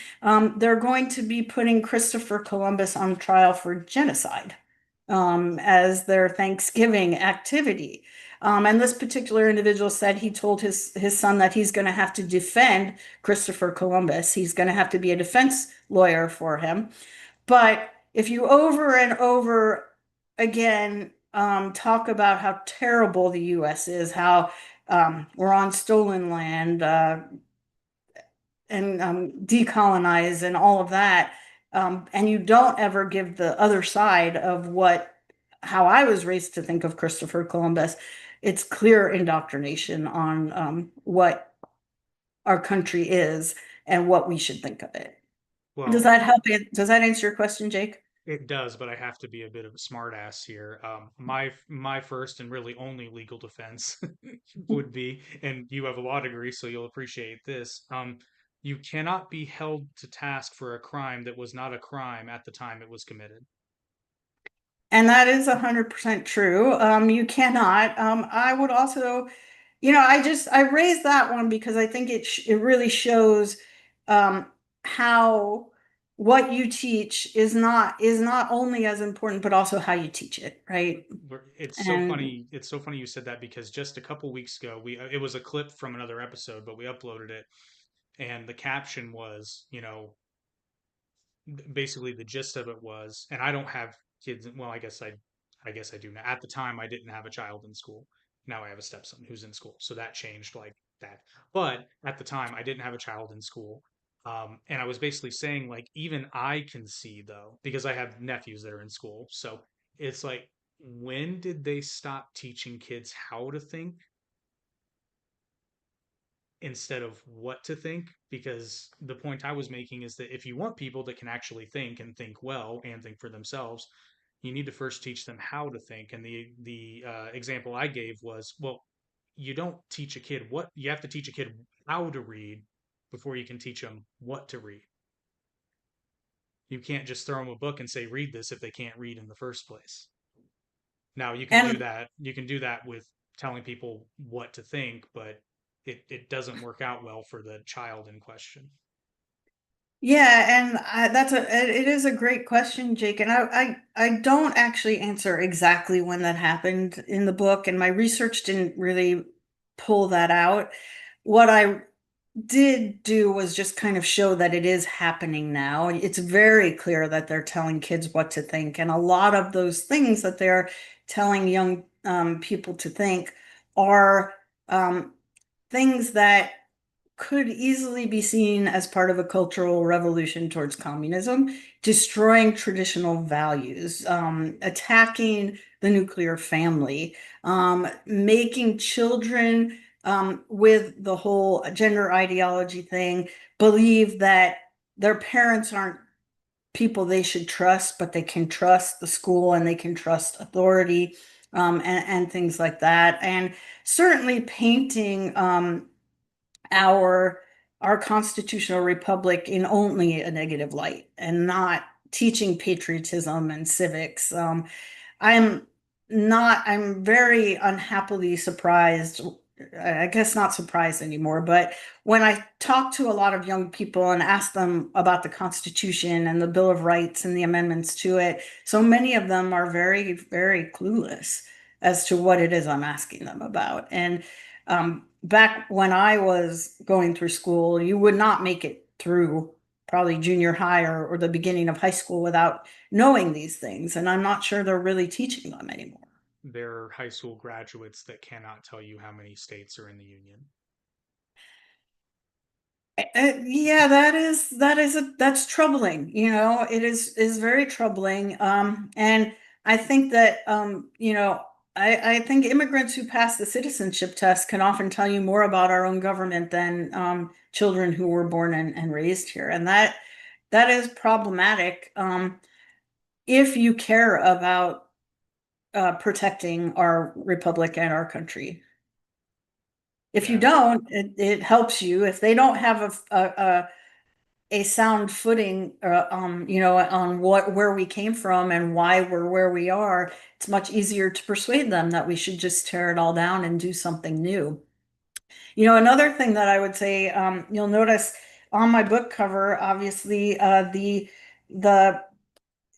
they're going to be putting Christopher Columbus on trial for genocide as their Thanksgiving activity. And this particular individual said he told his son that he's going to have to defend Christopher Columbus. He's going to have to be a defense lawyer for him. But if you over and over again talk about how terrible the US is, how we're on stolen land and decolonize and all of that, and you don't ever give the other side of how I was raised to think of Christopher Columbus, it's clear indoctrination on what our country is and what we should think of it. Does Well, that help? Does that answer your question, Jake? it does, but I have to be a bit of a smartass here. My first and really only legal defense would be, and you have a law degree, so you'll appreciate this. You cannot be held to task for a crime that was not a crime at the time it was committed. And that is 100% true. You cannot. I would also, I raised that one because I think it really shows how what you teach is not only as important, but also how you teach it, right? It's so And funny. It's so funny you said that because just a couple weeks ago, it was a clip from another episode, but we uploaded it, and the caption was, basically the gist of it was, and I don't have kids. Well, I guess I do now. At the time, I didn't have a child in school. Now I have a stepson who's in school, so that changed like that. But at the time, I didn't have a child in school, and I was basically saying like even I can see though because I have nephews that are in school. So it's like when did they stop teaching kids how to think instead of what to think? Because the point I was making is that if you want people that can actually think and think well and think for themselves, you need to first teach them how to think. And the example I gave was, well, you don't teach a kid what you have to teach a kid how to read before you can teach them what to read. You can't just throw them a book and say read this if they can't read in the first place. Now you can do and that. You can do that with telling people what to think, but it doesn't work out well for the child in question. yeah, and it is a great question, Jake. And I don't actually answer exactly when that happened in the book, and my research didn't really pull that out. What I did do was just kind of show that it is happening now. It's very clear that they're telling kids what to think, and a lot of those things that they're telling young people to think are things that could easily be seen as part of a cultural revolution towards communism, destroying traditional values, attacking the nuclear family, making children with the whole gender ideology thing believe that their parents aren't people they should trust, but they can trust the school and they can trust authority and things like that. And certainly painting our our constitutional republic in only a negative light and not teaching patriotism and civics. I'm I'm very unhappily surprised. I guess not surprised anymore, but when I talk to a lot of young people and ask them about the Constitution and the Bill of Rights and the amendments to it, so many of them are very, very clueless as to what it is I'm asking them about. And back when I was going through school, you would not make it through probably junior high or the beginning of high school without knowing these things. And I'm not sure they're really teaching them anymore. There are high school graduates that cannot tell you how many states are in the union. Yeah, that's troubling. It is very troubling. And I think that I think immigrants who pass the citizenship test can often tell you more about our own government than children who were born and raised here, and that is problematic if you care about protecting our republic and our country. If you Yeah, don't, it helps you. If they don't have a sound footing, on where we came from and why we're where we are, it's much easier to persuade them that we should just tear it all down and do something new. Another thing that I would say, you'll notice on my book cover, obviously, the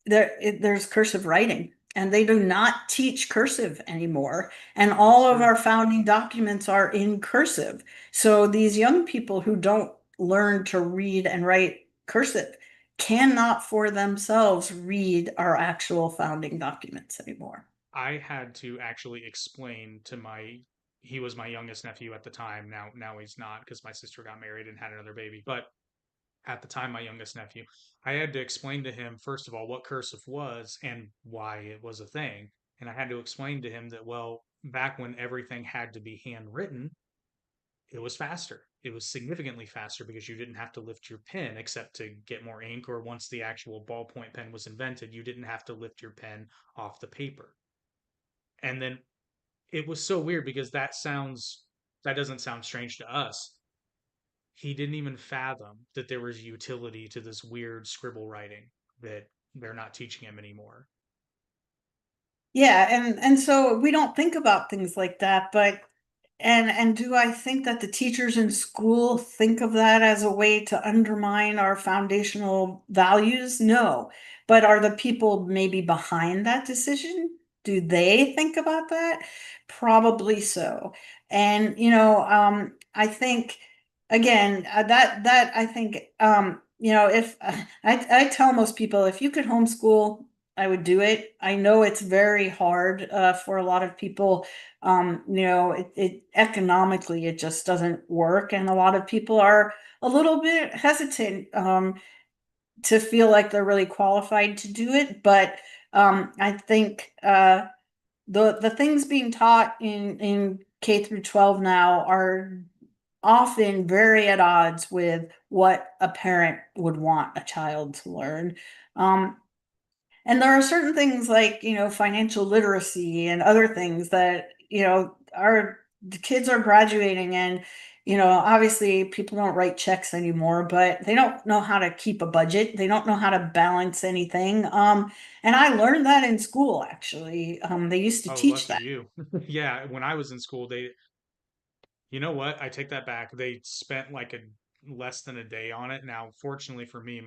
there's cursive writing, and they do not teach cursive anymore. And That's all of true. our founding documents are in cursive. So these young people who don't learn to read and write cursive cannot for themselves read our actual founding documents anymore. I had to actually explain to he was my youngest nephew at the time. Now he's not because my sister got married and had another baby. But at the time, my youngest nephew, I had to explain to him, first of all, what cursive was and why it was a thing. And I had to explain to him that, well, back when everything had to be handwritten, it was faster. It was significantly faster because you didn't have to lift your pen except to get more ink, or once the actual ballpoint pen was invented, you didn't have to lift your pen off the paper. And then it was so weird because that doesn't sound strange to us. He didn't even fathom that there was utility to this weird scribble writing that they're not teaching him anymore. Yeah, and so we don't think about things like that, but and do I think that the teachers in school think of that as a way to undermine our foundational values? No. But are the people maybe behind that decision? Do they think about that? Probably so. And I think again, that I think if I tell most people if you could homeschool, I would do it. I know it's very hard for a lot of people. It economically it just doesn't work, and a lot of people are a little bit hesitant to feel like they're really qualified to do it. But I think the things being taught in K through 12 now are often very at odds with what a parent would want a child to learn. Um, and there are certain things like, financial literacy and other things that, the kids are graduating, and, obviously people don't write checks anymore, but they don't know how to keep a budget. They don't know how to balance anything. And I learned that in school, actually. They used to Oh, teach lucky that. you. Yeah, when I was in school, you know what? I take that back. They spent like a less than a day on it. Now, fortunately for me,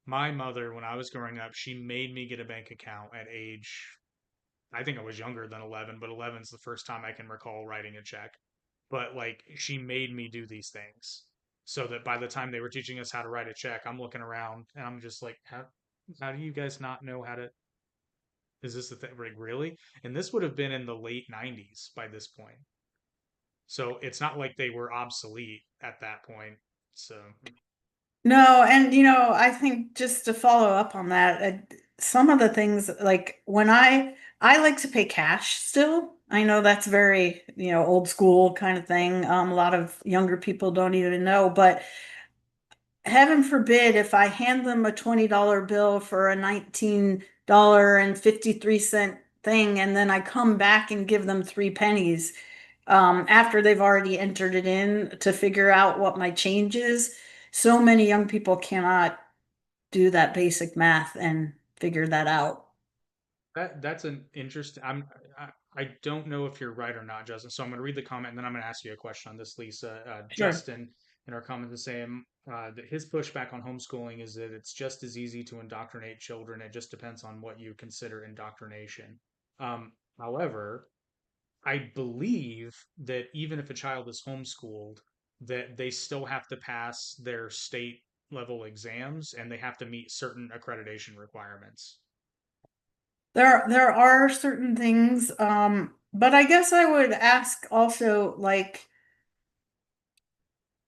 my mother, when I was growing up, she made me get a bank account at age, I think I was younger than 11, but 11 is the first time I can recall writing a check. But like she made me do these things so that by the time they were teaching us how to write a check, I'm looking around and I'm just like, how do you guys not know how to? Is this the thing? Like, really? And this would have been in the late 90s by this point. So it's not like they were obsolete at that point. So, No, and I think just to follow up on that, some of the things like when I like to pay cash still. I know that's very, old school kind of thing. A lot of younger people don't even know, but heaven forbid if I hand them a $20 bill for a $19.53 thing, and then I come back and give them three pennies after they've already entered it in to figure out what my change is. So many young people cannot do that basic math and figure that out. that's an interesting. I don't know if you're right or not, Justin. So I'm going to read the comment and then I'm going to ask you a question on this, Lisa. Sure. Justin in our comment is saying that his pushback on homeschooling is that it's just as easy to indoctrinate children. It just depends on what you consider indoctrination. However, I believe that even if a child is homeschooled, that they still have to pass their state level exams and they have to meet certain accreditation requirements. There are certain things, but I guess I would ask also like,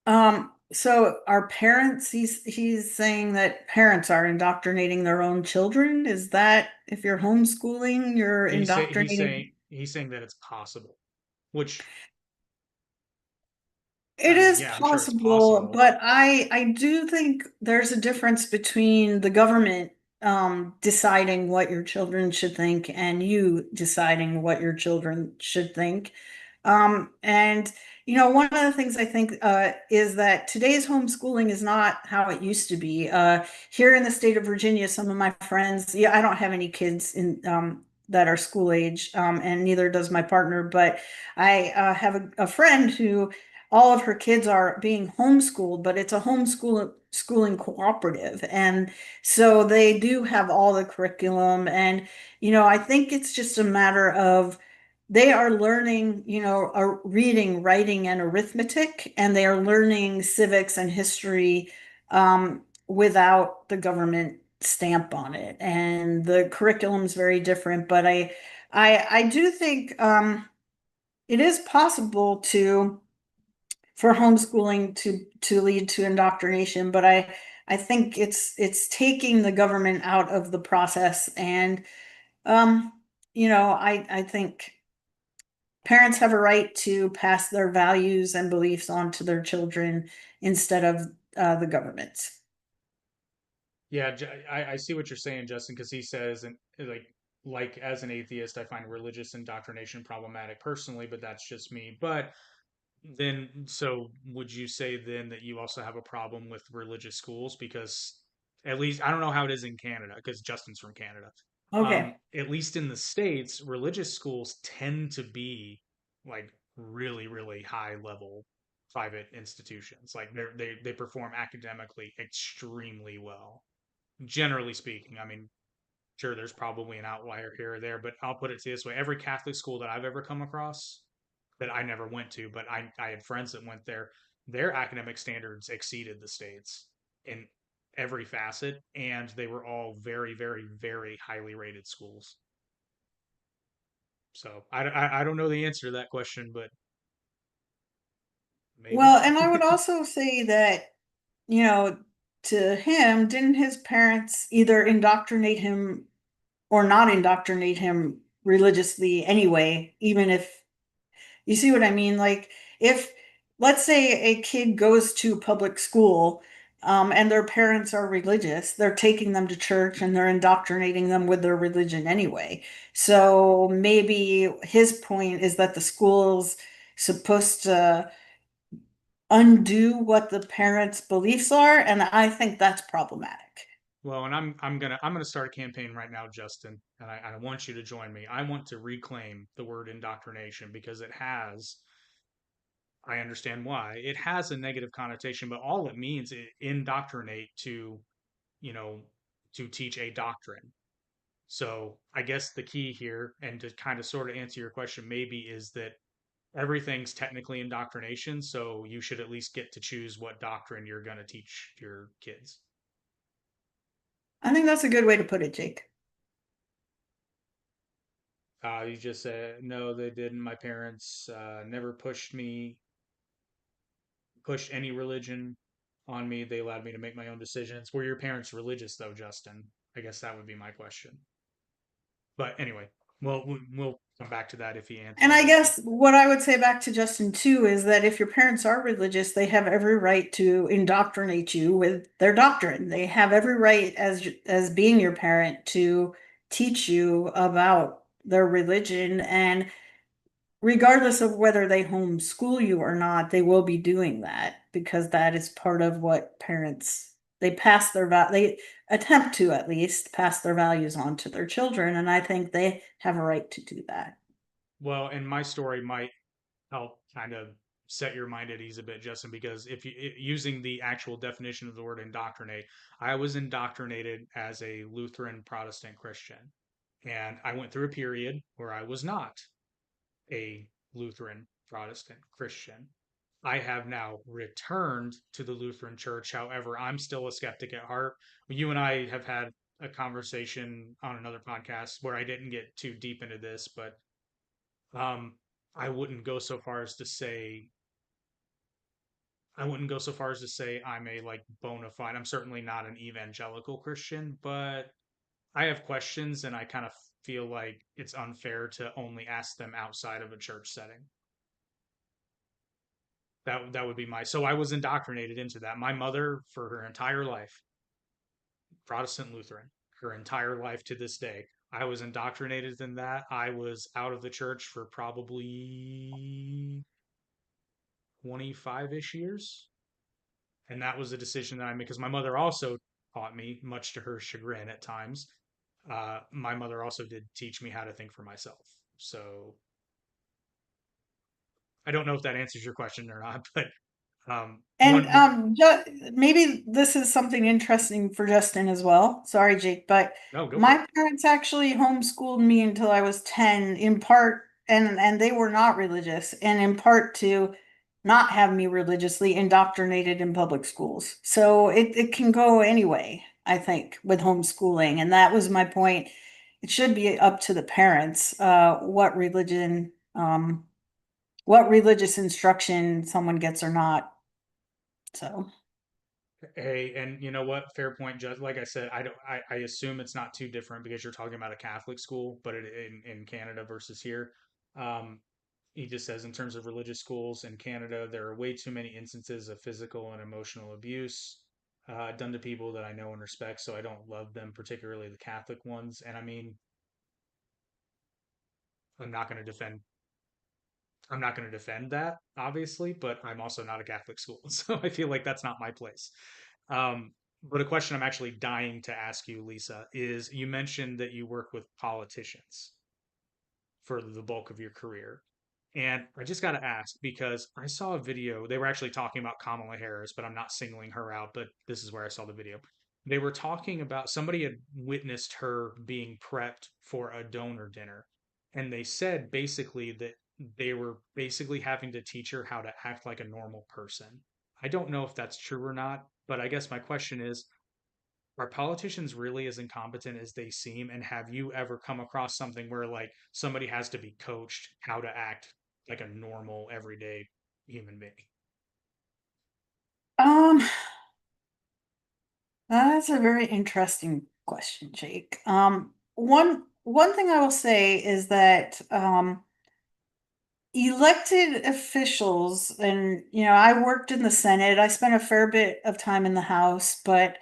so are parents, he's saying that parents are indoctrinating their own children. Is that if you're homeschooling, you're indoctrinating? He's saying that it's possible, which I It mean, is yeah, I'm sure it's possible, possible. but I do think there's a difference between the government deciding what your children should think and you deciding what your children should think. And one of the things I think is that today's homeschooling is not how it used to be. Here in the state of Virginia, some of my friends, yeah, I don't have any kids that are school age, and neither does my partner. But I have a friend who all of her kids are being homeschooled, but it's a schooling cooperative, and so they do have all the curriculum. And I think it's just a matter of they are learning, reading, writing, and arithmetic, and they are learning civics and history without the government stamp on it. And the curriculum is very different, but I do think it is possible for homeschooling to lead to indoctrination, but I think it's taking the government out of the process. And um, I think parents have a right to pass their values and beliefs on to their children instead of the government. Yeah, I see what you're saying, Justin, because he says, and like as an atheist, I find religious indoctrination problematic personally, but that's just me. But then, so would you say then that you also have a problem with religious schools? Because at least I don't know how it is in Canada, because Justin's from Canada. Okay. At least in the States, religious schools tend to be like really, really high level private institutions. Like they perform academically extremely well, generally speaking. I mean, sure, there's probably an outlier here or there, but I'll put it this way: every Catholic school that I've ever come across, that I never went to, but I had friends that went there, their academic standards exceeded the states in every facet, and they were all very, very, very highly rated schools. So I don't know the answer to that question, but maybe. Well, and I would also say that, you know, to him, didn't his parents either indoctrinate him or not indoctrinate him religiously anyway, even if you see what I mean? Like, if, let's say, a kid goes to public school, and their parents are religious, they're taking them to church and they're indoctrinating them with their religion anyway. So maybe his point is that the school's supposed to undo what the parents' beliefs are, and I think that's problematic. Well, and I'm gonna start a campaign right now, Justin, and I want you to join me. I want to reclaim the word indoctrination because it has, I understand why, it has a negative connotation, but all it means is indoctrinate to, you know, to teach a doctrine. So I guess the key here, and to kind of sort of answer your question, maybe is that everything's technically indoctrination, so you should at least get to choose what doctrine you're going to teach your kids. I think that's a good way to put it, Jake. You just said, no, they didn't. My parents never pushed any religion on me. They allowed me to make my own decisions. Were your parents religious, though, Justin? I guess that would be my question. But anyway, we'll come back to that if he And answers I it. guess what I would say back to Justin too is that if your parents are religious, they have every right to indoctrinate you with their doctrine. They have every right as being your parent to teach you about their religion, and regardless of whether they homeschool you or not, they will be doing that because that is part of what parents they attempt to at least pass their values on to their children, and I think they have a right to do that. Well, and my story might help kind of set your mind at ease a bit, Justin, because if you using the actual definition of the word indoctrinate, I was indoctrinated as a Lutheran Protestant Christian. And I went through a period where I was not a Lutheran Protestant Christian. I have now returned to the Lutheran Church. However, I'm still a skeptic at heart. You and I have had a conversation on another podcast where I didn't get too deep into this, but um, I wouldn't go so far as to say I wouldn't go so far as to say I'm a like bona fide. I'm certainly not an evangelical Christian, but I have questions and I kind of feel like it's unfair to only ask them outside of a church setting. That would be my. So I was indoctrinated into that. My mother, for her entire life, Protestant Lutheran, her entire life to this day. I was indoctrinated in that. I was out of the church for probably 25-ish years. And that was a decision that I made because my mother also taught me, much to her chagrin at times. my mother also did teach me how to think for myself. So I don't know if that answers your question or not, but And one, maybe this is something interesting for Justin as well. Sorry, Jake, but no, go for it. my parents actually homeschooled me until I was 10, in part, and they were not religious, and in part to not have me religiously indoctrinated in public schools. So it can go anyway, I think, with homeschooling. And that was my point. It should be up to the parents, what religious instruction someone gets or not. So. Hey, and you know what? Fair point, Judge. Like I said, I don't. I assume it's not too different because you're talking about a Catholic school, but in Canada versus here, um, he just says in terms of religious schools in Canada, there are way too many instances of physical and emotional abuse done to people that I know and respect. So I don't love them, particularly the Catholic ones. And I mean, I'm not going to defend. I'm not going to defend that, obviously, but I'm also not a Catholic school, so I feel like that's not my place. Um, but a question I'm actually dying to ask you, Lisa, is you mentioned that you work with politicians for the bulk of your career. And I just got to ask because I saw a video. They were actually talking about Kamala Harris, but I'm not singling her out. But this is where I saw the video. They were talking about somebody had witnessed her being prepped for a donor dinner. And they said basically that they were basically having to teach her how to act like a normal person. I don't know if that's true or not, but I guess my question is, are politicians really as incompetent as they seem? And have you ever come across something where like somebody has to be coached how to act like a normal, everyday human being? Um, that's a very interesting question, Jake. One thing I will say is that elected officials, and I worked in the Senate. I spent a fair bit of time in the House, but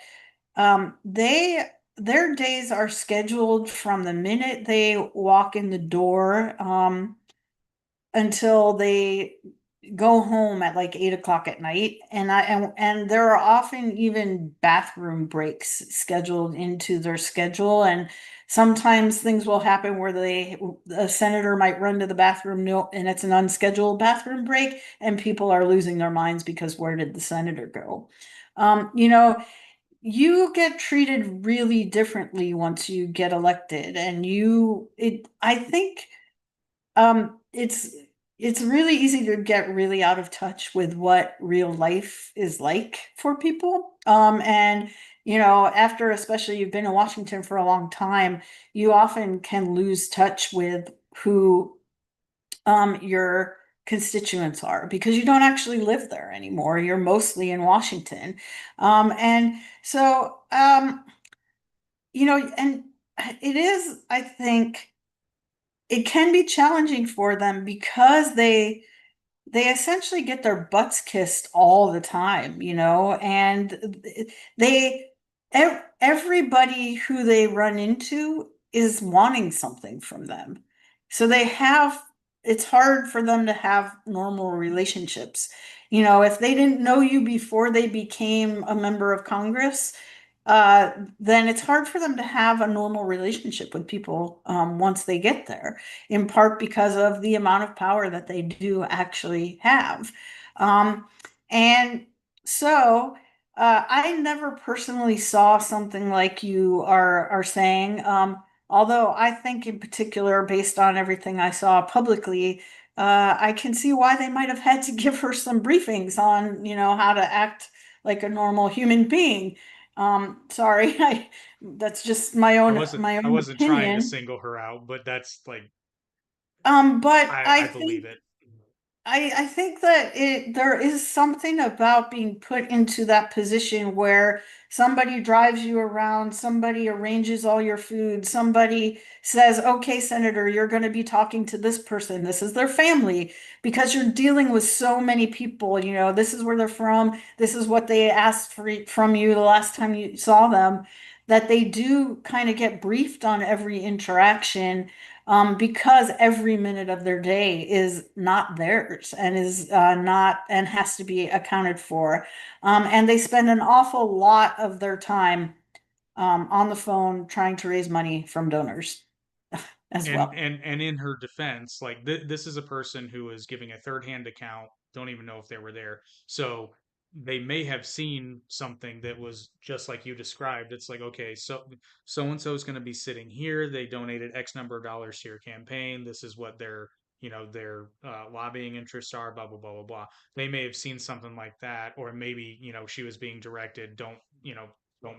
their days are scheduled from the minute they walk in the door. Until they go home at like 8 o'clock at night. And there are often even bathroom breaks scheduled into their schedule. And sometimes things will happen where a senator might run to the bathroom, no, and it's an unscheduled bathroom break, and people are losing their minds because where did the senator go? You get treated really differently once you get elected, and I think it's really easy to get really out of touch with what real life is like for people. And after especially you've been in Washington for a long time, you often can lose touch with who your constituents are because you don't actually live there anymore. You're mostly in Washington. And so and it is, I think it can be challenging for them because they essentially get their butts kissed all the time, and they everybody who they run into is wanting something from them. So it's hard for them to have normal relationships. If they didn't know you before they became a member of Congress, then it's hard for them to have a normal relationship with people once they get there, in part because of the amount of power that they do actually have. Um, and so I never personally saw something like you are saying, although I think in particular, based on everything I saw publicly, I can see why they might have had to give her some briefings on, how to act like a normal human being. Sorry, that's just my I own wasn't my I own wasn't trying to opinion. single her out, but that's like But I I believe think it. I think that there is something about being put into that position where somebody drives you around, somebody arranges all your food, somebody says, "Okay, Senator, you're going to be talking to this person. This is their family," because you're dealing with so many people. This is where they're from. This is what they asked from you the last time you saw them. That they do kind of get briefed on every interaction, because every minute of their day is not theirs and is not and has to be accounted for. And they spend an awful lot of their time on the phone trying to raise money from donors as well. And in her defense, like this is a person who is giving a third-hand account, don't even know if they were there. So they may have seen something that was just like you described. It's like, okay, so and so is going to be sitting here. They donated X number of dollars to your campaign. This is what their lobbying interests are, blah blah blah blah blah. They may have seen something like that, or maybe she was being directed, don't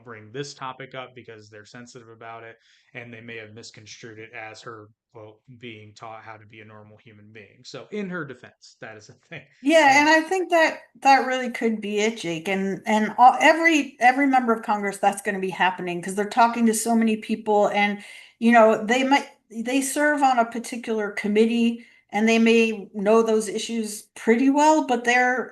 bring this topic up because they're sensitive about it, and they may have misconstrued it as her, well, being taught how to be a normal human being. So in her defense, that is a thing. Yeah, And and I think that that really could be it, Jake. And every member of Congress, that's going to be happening because they're talking to so many people, and they serve on a particular committee, and they may know those issues pretty well, but they're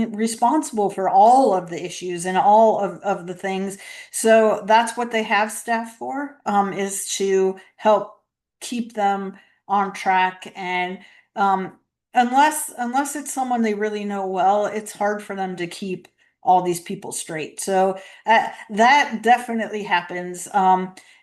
responsible for all of the issues and all of the things. So that's what they have staff for, is to help keep them on track. And um, unless it's someone they really know well, it's hard for them to keep all these people straight. So that definitely happens.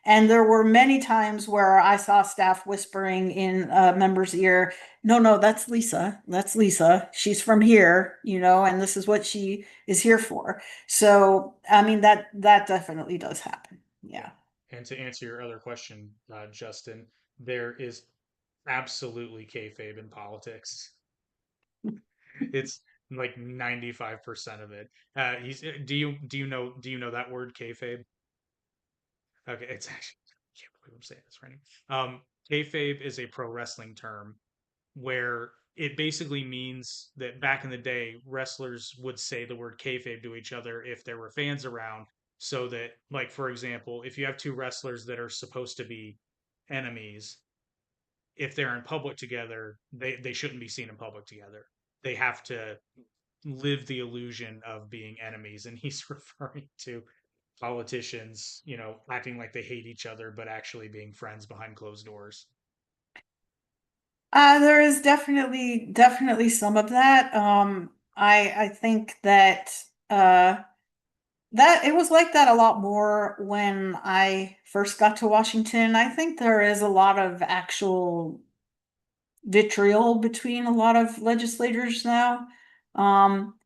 And there were many times where I saw staff whispering in a member's ear, no, no, that's Lisa. That's Lisa. She's from here, and this is what she is here for. So, I mean, that definitely does happen. yeah. Yeah. And to answer your other question, Justin, there is absolutely kayfabe in politics. It's like 95% of it. Do you know that word kayfabe? Okay, it's actually, I can't believe I'm saying this right now. Kayfabe is a pro wrestling term where it basically means that back in the day, wrestlers would say the word kayfabe to each other if there were fans around, so that, like, for example, if you have two wrestlers that are supposed to be enemies, if they're in public together, they shouldn't be seen in public together. They have to live the illusion of being enemies. And he's referring to politicians, acting like they hate each other, but actually being friends behind closed doors. There is definitely some of that. I think that that it was like that a lot more when I first got to Washington. I think there is a lot of actual vitriol between a lot of legislators now,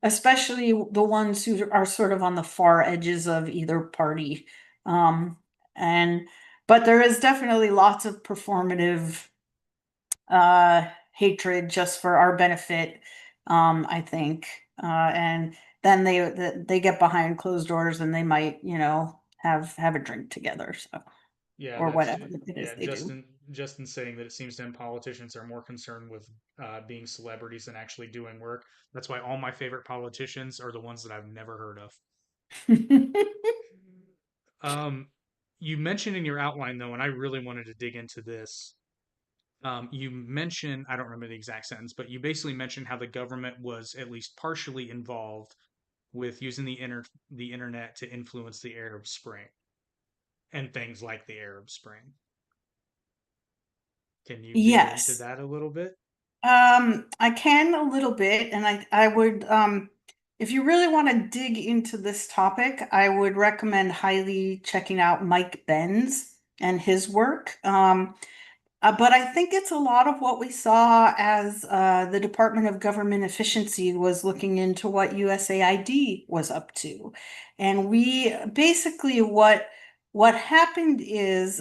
especially the ones who are sort of on the far edges of either party. Um, and but there is definitely lots of performative hatred just for our benefit, I think. And then they get behind closed doors and they might, have a drink together, so Yeah, or that's whatever it is yeah. they do. Justin saying that it seems to him politicians are more concerned with being celebrities than actually doing work. That's why all my favorite politicians are the ones that I've never heard of. Um, you mentioned in your outline though, and I really wanted to dig into this. You mentioned, I don't remember the exact sentence, but you basically mentioned how the government was at least partially involved with using the internet to influence the Arab Spring and things like the Arab Spring. Can you dig into Yes. that a little bit? I can a little bit, and I would, if you really want to dig into this topic, I would recommend highly checking out Mike Benz and his work. But I think it's a lot of what we saw as the Department of Government Efficiency was looking into what USAID was up to. And we basically what happened is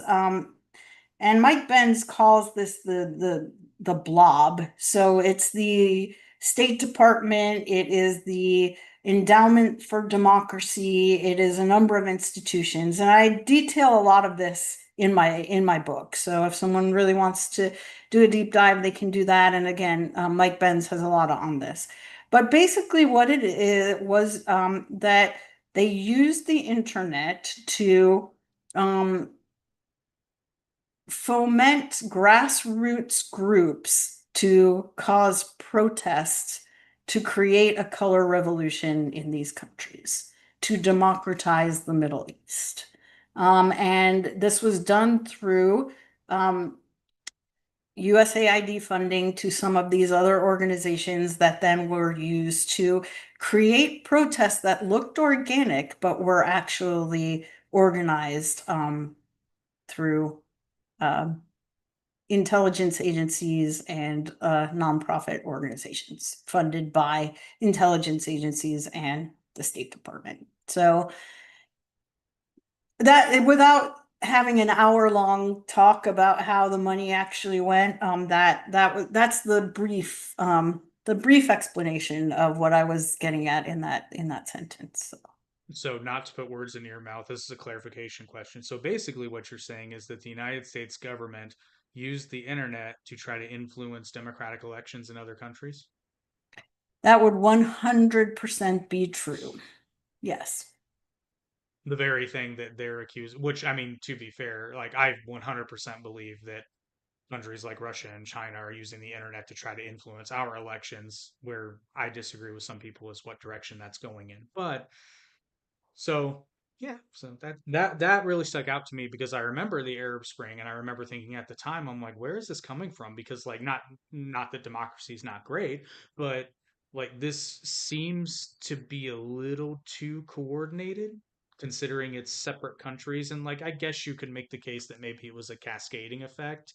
and Mike Benz calls this the blob. So it's the State Department, it is the Endowment for Democracy, it is a number of institutions, and I detail a lot of this in my book. So if someone really wants to do a deep dive, they can do that. And again, Mike Benz has a lot on this. But basically, what it is was that they used the internet to um, foment grassroots groups to cause protests to create a color revolution in these countries, to democratize the Middle East. And this was done through USAID funding to some of these other organizations that then were used to create protests that looked organic, but were actually organized through intelligence agencies and nonprofit organizations funded by intelligence agencies and the State Department. So that, without having an hour-long talk about how the money actually went, that's the brief explanation of what I was getting at in that sentence. So, not to put words in your mouth, this is a clarification question. So, basically, what you're saying is that the United States government used the internet to try to influence democratic elections in other countries? That would 100% be true. Yes. The very thing that they're accused, which, I mean, to be fair, like, I 100% believe that countries like Russia and China are using the internet to try to influence our elections, where I disagree with some people as what direction that's going in. But so yeah, so that really stuck out to me because I remember the Arab Spring, and I remember thinking at the time, I'm like, where is this coming from? Because like not that democracy is not great, but like this seems to be a little too coordinated considering it's separate countries. And like I guess you could make the case that maybe it was a cascading effect.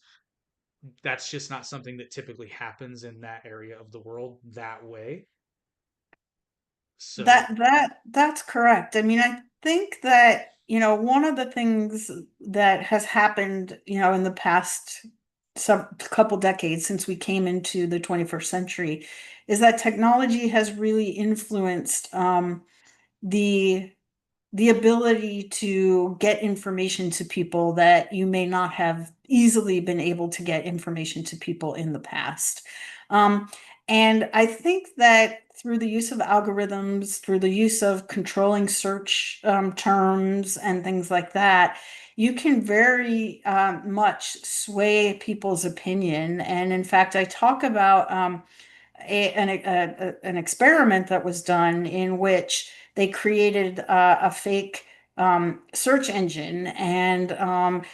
That's just not something that typically happens in that area of the world that way. So That's correct. I mean, I think that, one of the things that has happened, in the past some couple decades since we came into the 21st century is that technology has really influenced the the ability to get information to people that you may not have easily been able to get information to people in the past. Um, and I think that through the use of algorithms, through the use of controlling search terms and things like that, you can very much sway people's opinion. And in fact, I talk about an experiment that was done in which they created a fake search engine and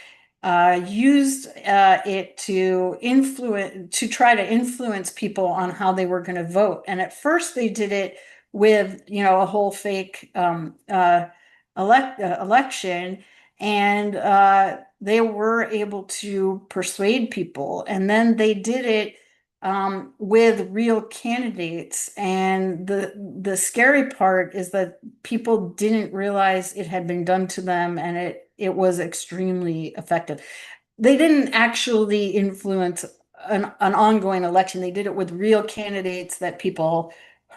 used it to try to influence people on how they were going to vote. And at first they did it with, a whole fake election, and they were able to persuade people. And then they did it with real candidates. And the scary part is that people didn't realize it had been done to them, and it was extremely effective. They didn't actually influence an ongoing election. They did it with real candidates that people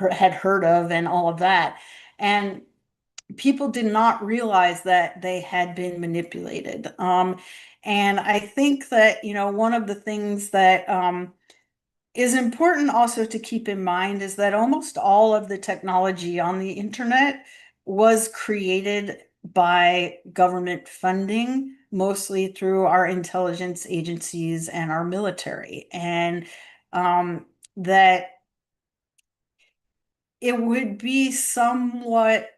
had heard of and all of that. And people did not realize that they had been manipulated. And I think that, one of the things that is important also to keep in mind is that almost all of the technology on the internet was created by government funding, mostly through our intelligence agencies and our military. And that it would be somewhat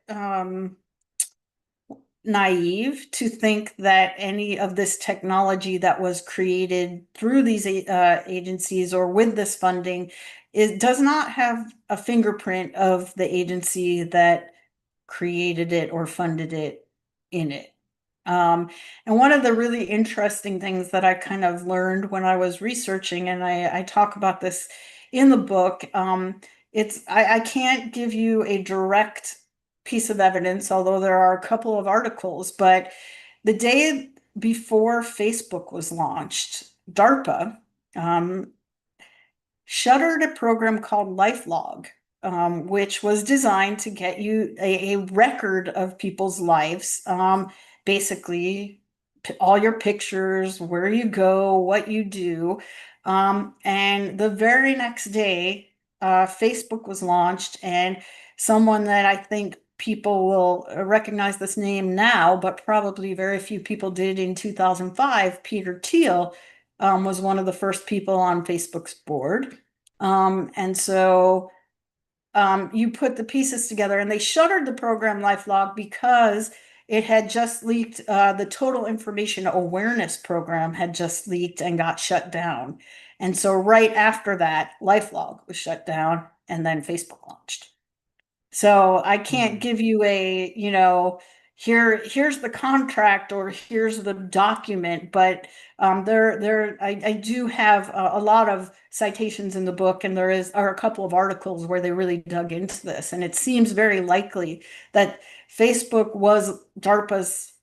naive to think that any of this technology that was created through these agencies or with this funding does not have a fingerprint of the agency that created it or funded it in it. And one of the really interesting things that I kind of learned when I was researching, and I talk about this in the book, I can't give you a direct piece of evidence, although there are a couple of articles, but the day before Facebook was launched, DARPA shuttered a program called LifeLog, which was designed to get you a record of people's lives, basically all your pictures, where you go, what you do. And the very next day, Facebook was launched, and someone that I think people will recognize this name now, but probably very few people did in 2005, Peter Thiel, was one of the first people on Facebook's board. And so you put the pieces together, and they shuttered the program LifeLog because it had just leaked. The Total Information Awareness program had just leaked and got shut down. And so right after that, LifeLog was shut down, and then Facebook launched. So I can't give you a, here's the contract or here's the document. But I do have a lot of citations in the book, and are a couple of articles where they really dug into this, and it seems very likely that Facebook was DARPA's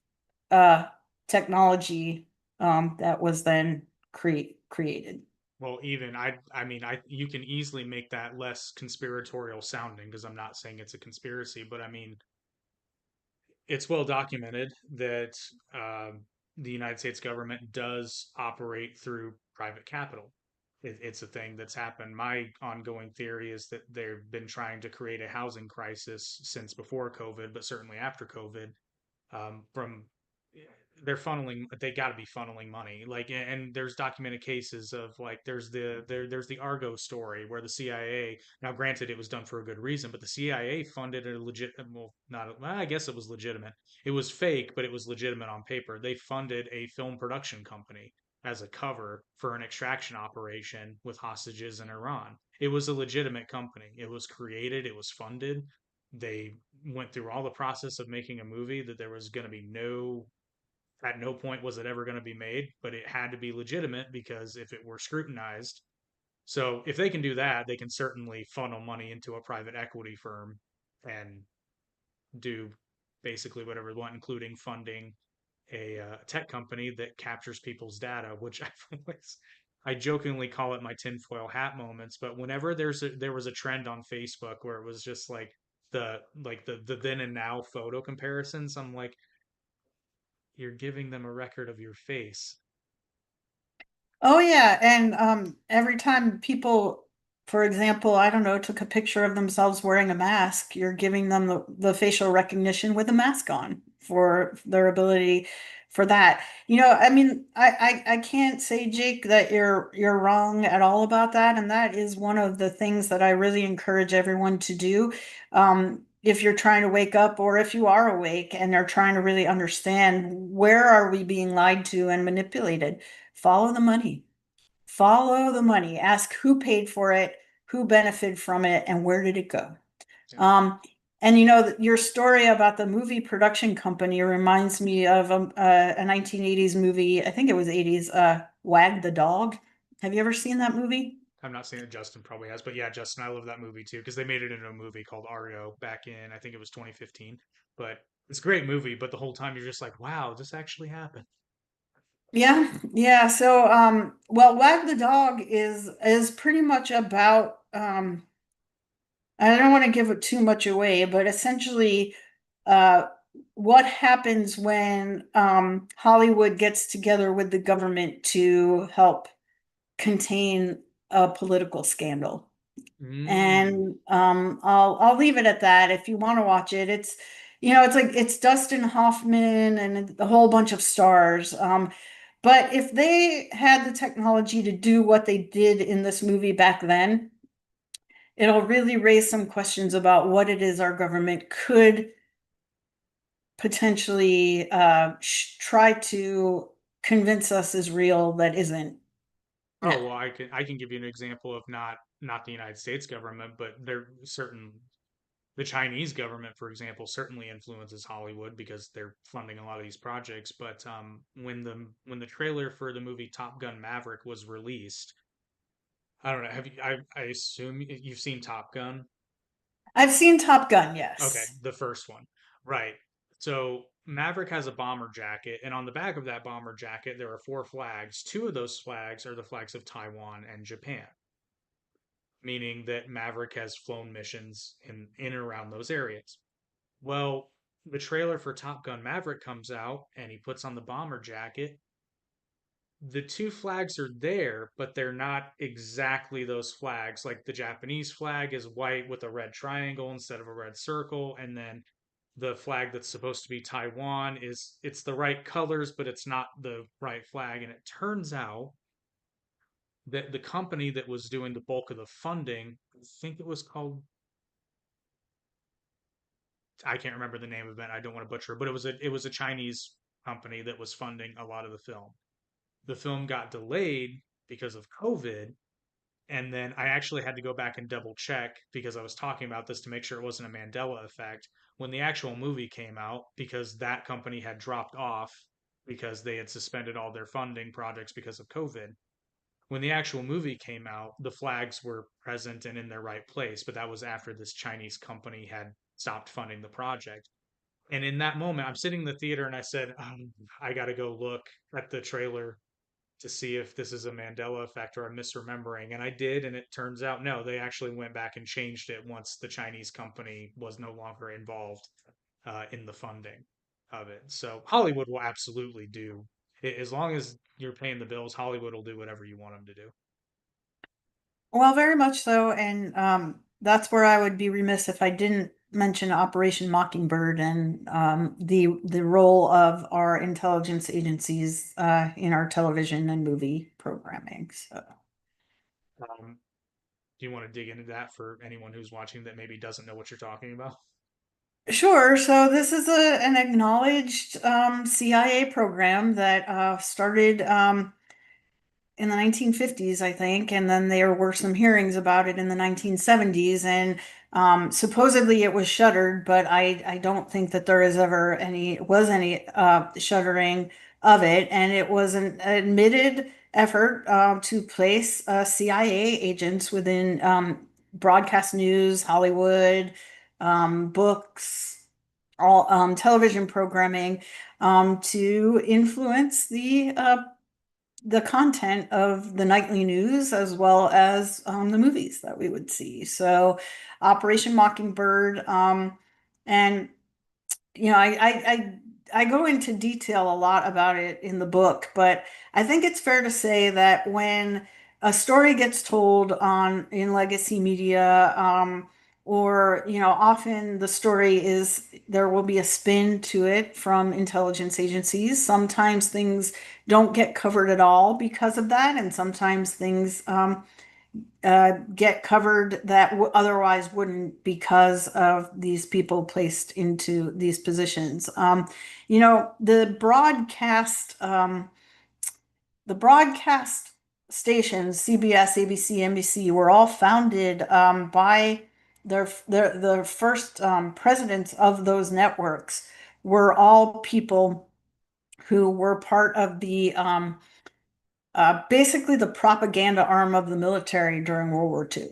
uh, technology that was then created. Well, even I mean, you can easily make that less conspiratorial sounding because I'm not saying it's a conspiracy, but I mean, it's well documented that the United States government does operate through private capital. It's a thing that's happened. My ongoing theory is that they've been trying to create a housing crisis since before COVID, but certainly after COVID, from they're funneling, they got to be funneling money, like, and there's documented cases of, like, there's the Argo story where the CIA, now granted it was done for a good reason, but the CIA funded a legit, well, not, well, I guess it was legitimate, it was fake but it was legitimate on paper. They funded a film production company as a cover for an extraction operation with hostages in Iran. It was a legitimate company, it was created, it was funded. They went through all the process of making a movie that there was going to be no, at no point was it ever going to be made, but it had to be legitimate because if it were scrutinized. So if they can do that, they can certainly funnel money into a private equity firm and do basically whatever they want, including funding a tech company that captures people's data, which I jokingly call it my tinfoil hat moments. But whenever there was a trend on Facebook where it was just like the then and now photo comparisons, I'm like, you're giving them a record of your face. Oh yeah, and every time people, for example, I don't know, took a picture of themselves wearing a mask, you're giving them the facial recognition with a mask on for their ability for that. I mean, I can't say, Jake, that you're wrong at all about that, and that is one of the things that I really encourage everyone to do. If you're trying to wake up, or if you are awake and are trying to really understand where are we being lied to and manipulated, follow the money. Follow the money. Ask who paid for it, who benefited from it, and where did it go? Yeah. Um, and your story about the movie production company reminds me of a 1980s movie. I think it was 80s, Wag the Dog. Have you ever seen that movie? I'm not saying that Justin probably has, but yeah, Justin, I love that movie too because they made it into a movie called Argo back in, I think it was 2015. But it's a great movie, but the whole time you're just like, wow, this actually happened. Yeah, yeah. So, well, Wag the Dog is pretty much about I don't want to give it too much away, but essentially, uh, what happens when Hollywood gets together with the government to help contain a political scandal. Mm. And I'll leave it at that. If you want to watch it, it's like it's Dustin Hoffman and a whole bunch of stars. But if they had the technology to do what they did in this movie back then, it'll really raise some questions about what it is our government could potentially try to convince us is real that isn't. Oh Yeah. well, I can give you an example of not the United States government, but there certain the Chinese government, for example, certainly influences Hollywood because they're funding a lot of these projects. But when the trailer for the movie Top Gun Maverick was released, I don't know. Have you? I assume you've seen Top Gun. I've seen Top Gun, Okay, yes. the first one, right? So Maverick has a bomber jacket, and on the back of that bomber jacket, there are four flags. Two of those flags are the flags of Taiwan and Japan, meaning that Maverick has flown missions in and around those areas. Well, the trailer for Top Gun Maverick comes out and he puts on the bomber jacket. The two flags are there, but they're not exactly those flags. Like the Japanese flag is white with a red triangle instead of a red circle, and then the flag that's supposed to be Taiwan it's the right colors, but it's not the right flag. And it turns out that the company that was doing the bulk of the funding, I think it was called, I can't remember the name of it. I don't want to butcher, but it was a Chinese company that was funding a lot of the film. The film got delayed because of COVID, And then I actually had to go back and double check because I was talking about this to make sure it wasn't a Mandela effect when the actual movie came out, because that company had dropped off because they had suspended all their funding projects because of COVID. When the actual movie came out, the flags were present and in their right place, but that was after this Chinese company had stopped funding the project. And in that moment, I'm sitting in the theater and I said, I got to go look at the trailer to see if this is a Mandela effect or I'm misremembering. And I did, and it turns out no, they actually went back and changed it once the Chinese company was no longer involved in the funding of it. So Hollywood will absolutely do, as long as you're paying the bills, Hollywood will do whatever you want them to do. Well, very much so, and that's where I would be remiss if I didn't mention Operation Mockingbird and the role of our intelligence agencies in our television and movie programming. So. Um, do you want to dig into that for anyone who's watching that maybe doesn't know what you're talking about? Sure. So this is an acknowledged CIA program that started in the 1950s, I think, and then there were some hearings about it in the 1970s, and supposedly it was shuttered, but I don't think that there is ever any shuttering of it, and it was an admitted effort to place CIA agents within broadcast news, Hollywood, books, all television programming to influence the content of the nightly news as well as the movies that we would see. So, Operation Mockingbird, and I go into detail a lot about it in the book, but I think it's fair to say that when a story gets told on in legacy media, or often the story is there will be a spin to it from intelligence agencies. Sometimes things don't get covered at all because of that, and sometimes things get covered that otherwise wouldn't because of these people placed into these positions. The broadcast stations, CBS, ABC, NBC, were all founded by the first presidents of those networks were all people who were part of the basically the propaganda arm of the military during World War II.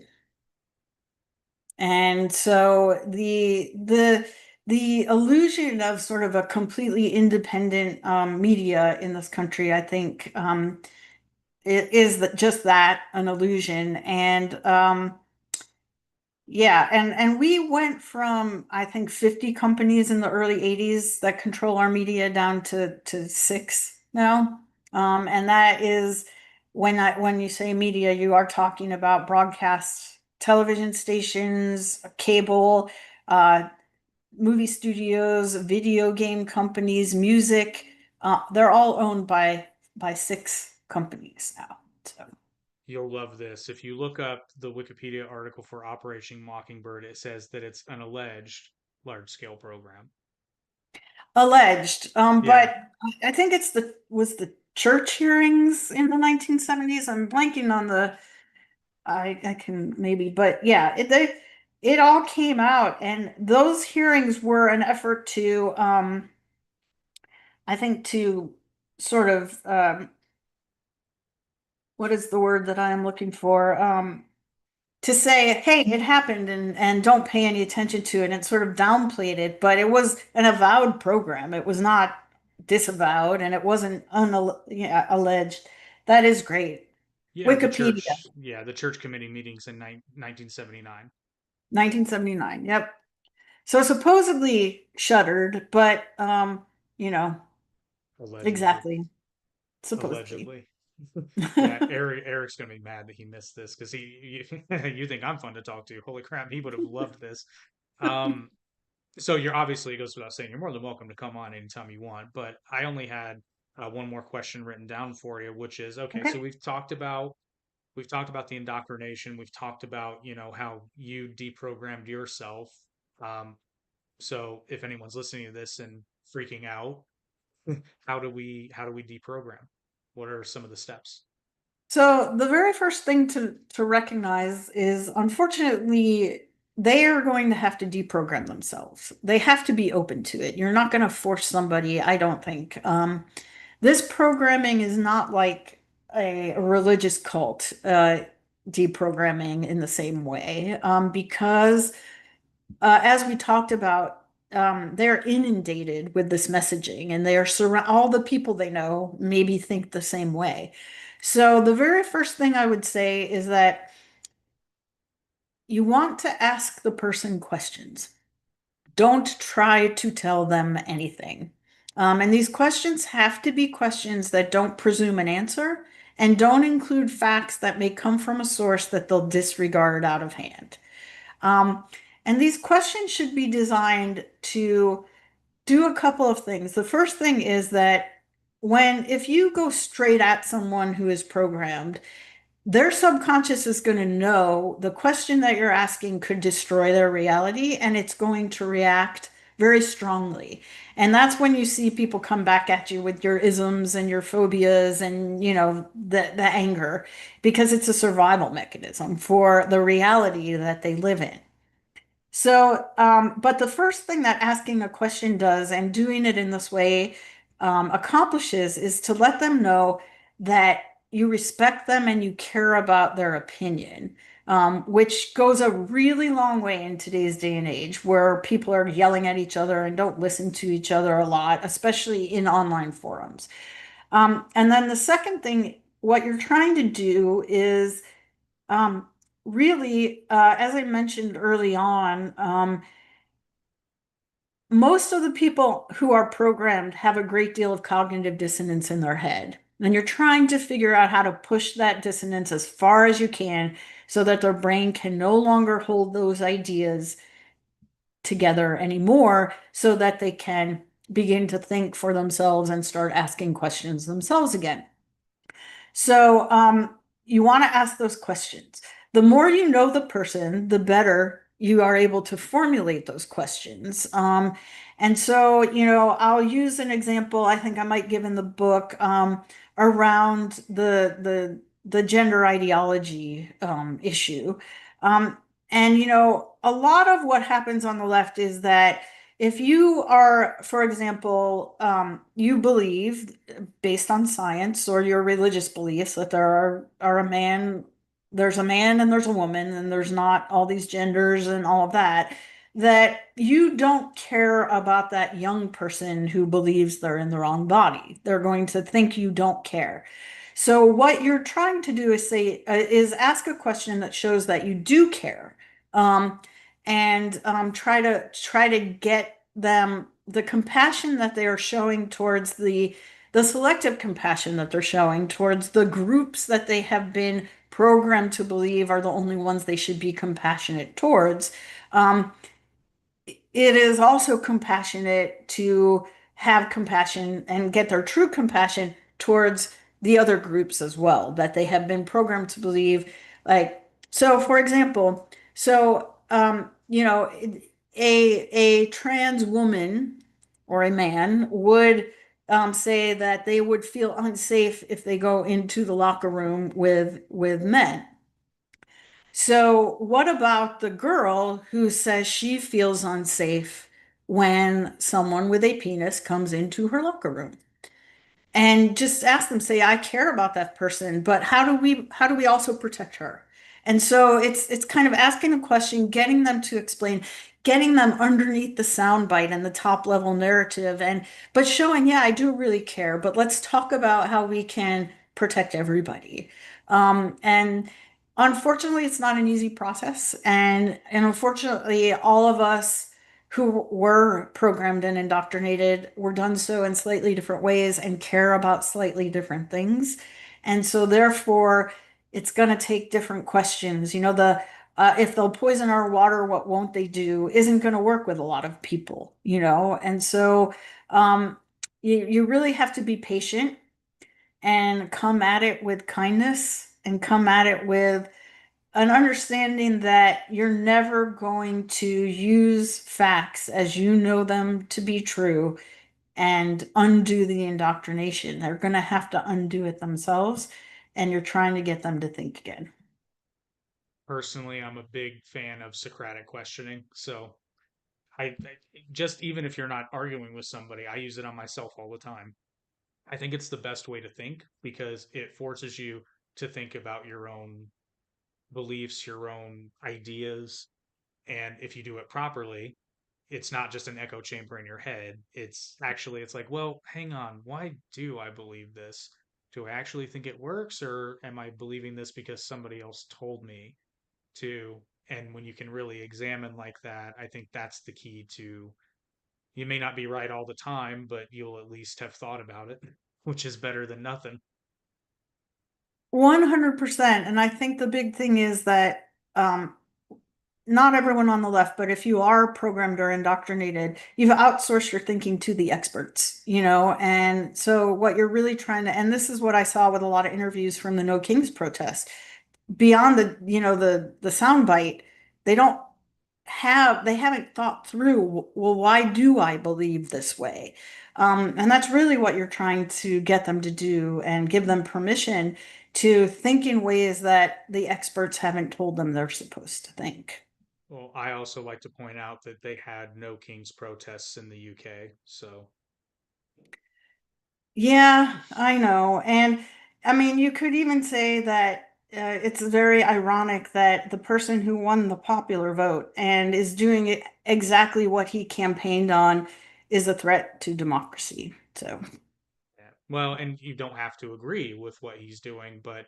And so the illusion of sort of a completely independent media in this country, I think, it is just that, an illusion. And yeah, and we went from, I think, 50 companies in the early 80s that control our media down to six now. And that is when you say media, you are talking about broadcast television stations, cable, uh, movie studios, video game companies, music. They're all owned by six companies now. So. You'll love this. If you look up the Wikipedia article for Operation Mockingbird, it says that it's an alleged large scale program. Alleged. Yeah. But I think was the church hearings in the 1970s. I'm blanking on I can maybe, but yeah, it all came out, and those hearings were an effort to I think to sort of what is the word that I am looking for? To say, hey, it happened, and don't pay any attention to it, and it sort of downplayed it, but it was an avowed program. It was not disavowed, and it wasn't yeah, alleged. That is great. Yeah, Wikipedia, the church committee meetings in 1979. 1979. Yep. So supposedly shuttered, but you know, Allegedly. exactly. Supposedly. Allegedly. Yeah, Eric's gonna be mad that he missed this because you think I'm fun to talk to. Holy crap, he would have loved this. Um, so you're obviously, it goes without saying, you're more than welcome to come on anytime you want. But I only had one more question written down for you, which is okay. So Okay. we've talked about the indoctrination. We've talked about how you deprogrammed yourself. Um, so if anyone's listening to this and freaking out, how do we deprogram? What are some of the steps? So the very first thing to recognize is, unfortunately, they are going to have to deprogram themselves. They have to be open to it. You're not going to force somebody, I don't think. This programming is not like a religious cult, deprogramming in the same way, because as we talked about, they're inundated with this messaging, and they are all the people they know maybe think the same way. So the very first thing I would say is that you want to ask the person questions. Don't try to tell them anything. And these questions have to be questions that don't presume an answer and don't include facts that may come from a source that they'll disregard out of hand. Um, and these questions should be designed to do a couple of things. The first thing is that if you go straight at someone who is programmed, their subconscious is going to know the question that you're asking could destroy their reality, and it's going to react very strongly. And that's when you see people come back at you with your isms and your phobias and, the anger, because it's a survival mechanism for the reality that they live in. So, but the first thing that asking a question does, and doing it in this way accomplishes, is to let them know that you respect them and you care about their opinion, which goes a really long way in today's day and age, where people are yelling at each other and don't listen to each other a lot, especially in online forums. And then the second thing, what you're trying to do is really, as I mentioned early on, most of the people who are programmed have a great deal of cognitive dissonance in their head. And you're trying to figure out how to push that dissonance as far as you can so that their brain can no longer hold those ideas together anymore, so that they can begin to think for themselves and start asking questions themselves again. So you want to ask those questions. The more you know the person, the better you are able to formulate those questions. And so, I'll use an example I think I might give in the book, around the gender ideology issue. And, a lot of what happens on the left is that if you are, for example, you believe, based on science or your religious beliefs, that there's a man and there's a woman, and there's not all these genders and all of that, that you don't care about that young person who believes they're in the wrong body. They're going to think you don't care. So what you're trying to do is ask a question that shows that you do care. And try to get them the compassion that they are showing towards the selective compassion that they're showing towards the groups that they have been programmed to believe are the only ones they should be compassionate towards. It is also compassionate to have compassion and get their true compassion towards the other groups as well, that they have been programmed to believe. Like, so for example, a trans woman or a man would say that they would feel unsafe if they go into the locker room with men. So, what about the girl who says she feels unsafe when someone with a penis comes into her locker room? And just ask them, say, I care about that person, but how do we also protect her? And so it's kind of asking a question, getting them to explain, getting them underneath the soundbite and the top level narrative, but showing, yeah, I do really care, but let's talk about how we can protect everybody. And unfortunately, it's not an easy process. And unfortunately, all of us who were programmed and indoctrinated were done so in slightly different ways and care about slightly different things. And so therefore, it's going to take different questions. If they'll poison our water, what won't they do, isn't going to work with a lot of people, And so you really have to be patient and come at it with kindness and come at it with an understanding that you're never going to use facts as you know them to be true and undo the indoctrination. They're going to have to undo it themselves. and you're trying to get them to think again. Personally, I'm a big fan of Socratic questioning. So just even if you're not arguing with somebody, I use it on myself all the time. I think it's the best way to think because it forces you to think about your own beliefs, your own ideas. And if you do it properly, it's not just an echo chamber in your head. It's like, well, hang on, why do I believe this? Do I actually think it works, or am I believing this because somebody else told me to? And when you can really examine like that, I think that's the key to, you may not be right all the time, but you'll at least have thought about it, which is better than nothing. 100%. And I think the big thing is that not everyone on the left, but if you are programmed or indoctrinated, you've outsourced your thinking to the experts, And so what you're really trying to, and this is what I saw with a lot of interviews from the No Kings protest, beyond the soundbite, they don't they haven't thought through, well, why do I believe this way? And that's really what you're trying to get them to do and give them permission to think in ways that the experts haven't told them they're supposed to think. Well, I also like to point out that they had no King's protests in the UK. So, Yeah, I know. And I mean, you could even say that it's very ironic that the person who won the popular vote and is doing it exactly what he campaigned on is a threat to democracy. So yeah. Well, and you don't have to agree with what he's doing, but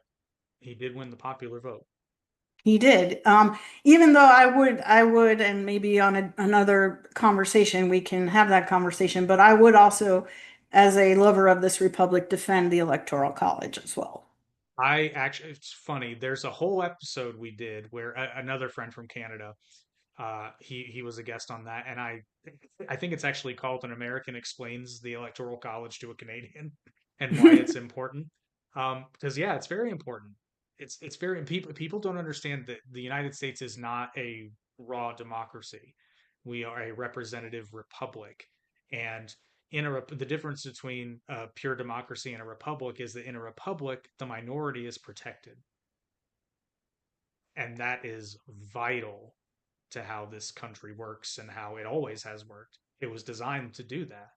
he did win the popular vote. he did. Even though I would, and maybe on another conversation, we can have that conversation, but I would also, as a lover of this republic, defend the Electoral College as well. I actually, it's funny. There's a whole episode we did where another friend from Canada, he was a guest on that, and I think it's actually called "An American Explains the Electoral College to a Canadian" and why it's important. Because yeah, it's very important. It's very, people don't understand that the United States is not a raw democracy. We are a representative republic, and the difference between a pure democracy and a republic is that in a republic, the minority is protected, and that is vital to how this country works and how it always has worked. It was designed to do that.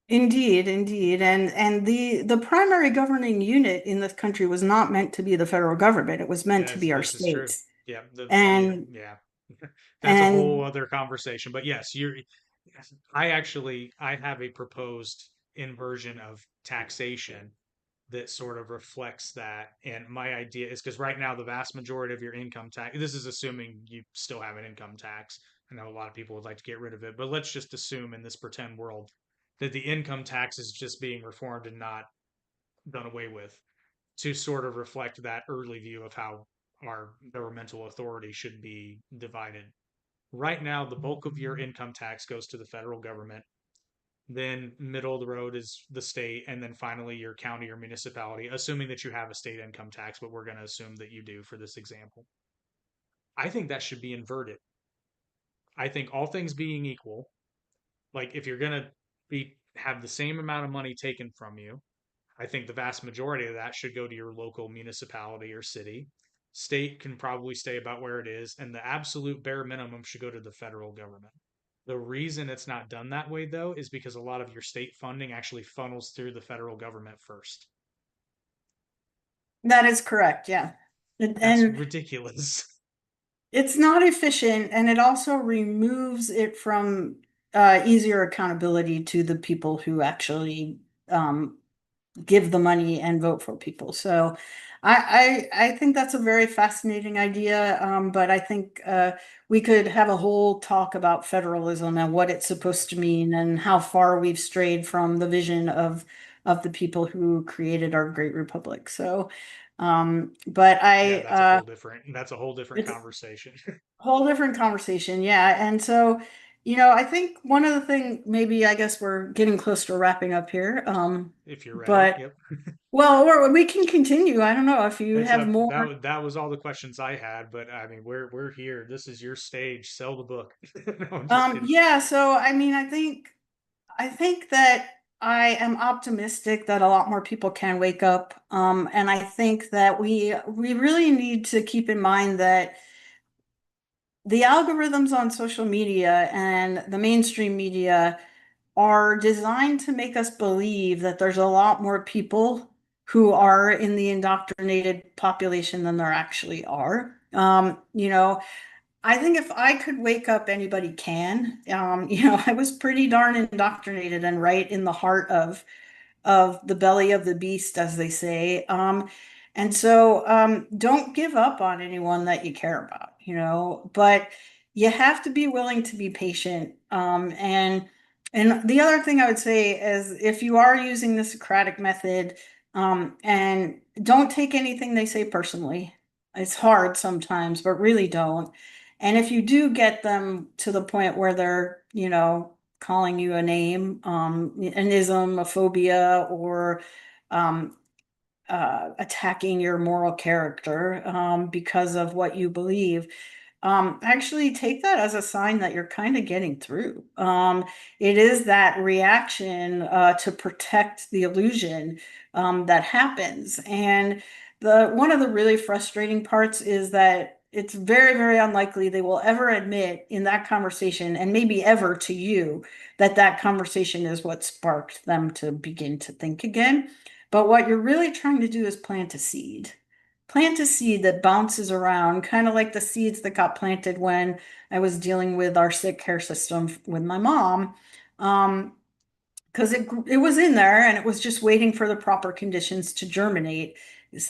Indeed, indeed. And the primary governing unit in this country was not meant to be the federal government. It was meant to Yes, be our this is true. states. Yeah, And yeah. That's a whole and other conversation. But yes, I have a proposed inversion of taxation that sort of reflects that. And my idea is, because right now the vast majority of your income tax, this is assuming you still have an income tax. I know a lot of people would like to get rid of it, but let's just assume in this pretend world that the income tax is just being reformed and not done away with, to sort of reflect that early view of how our governmental authority should be divided. Right now, the bulk of your income tax goes to the federal government. Then middle of the road is the state, and then finally your county or municipality, assuming that you have a state income tax, but we're going to assume that you do for this example. I think that should be inverted. I think all things being equal, like if you're going to be have the same amount of money taken from you, I think the vast majority of that should go to your local municipality or city. State can probably stay about where it is, and the absolute bare minimum should go to the federal government. The reason it's not done that way, though, is because a lot of your state funding actually funnels through the federal government first. that is correct, yeah. That's And ridiculous. it's not efficient, and it also removes it from easier accountability to the people who actually give the money and vote for people. So I think that's a very fascinating idea. But I think we could have a whole talk about federalism and what it's supposed to mean and how far we've strayed from the vision of the people who created our great republic. So but Yeah, that's a whole different it's conversation. whole different conversation, yeah. And so, I think one of the thing, maybe I guess we're getting close to wrapping up here. If you're ready. But Yep. well, or we can continue. I don't know if you That's have more. that was all the questions I had, but I mean, we're here. This is your stage. Sell the book. No, I'm just kidding. Yeah, so I mean, I think that I am optimistic that a lot more people can wake up. And I think that we really need to keep in mind that the algorithms on social media and the mainstream media are designed to make us believe that there's a lot more people who are in the indoctrinated population than there actually are. I think if I could wake up, anybody can. I was pretty darn indoctrinated and right in the heart of the belly of the beast, as they say. And so don't give up on anyone that you care about, but you have to be willing to be patient. And the other thing I would say is if you are using the Socratic method, and don't take anything they say personally. It's hard sometimes, but really don't. And if you do get them to the point where they're, calling you a name, an ism, a phobia, or um, attacking your moral character because of what you believe. Actually take that as a sign that you're kind of getting through. It is that reaction to protect the illusion that happens. And the one of the really frustrating parts is that it's very, very unlikely they will ever admit in that conversation, and maybe ever to you, that that conversation is what sparked them to begin to think again. But what you're really trying to do is plant a seed. Plant a seed that bounces around, kind of like the seeds that got planted when I was dealing with our sick care system with my mom. Because it was in there and it was just waiting for the proper conditions to germinate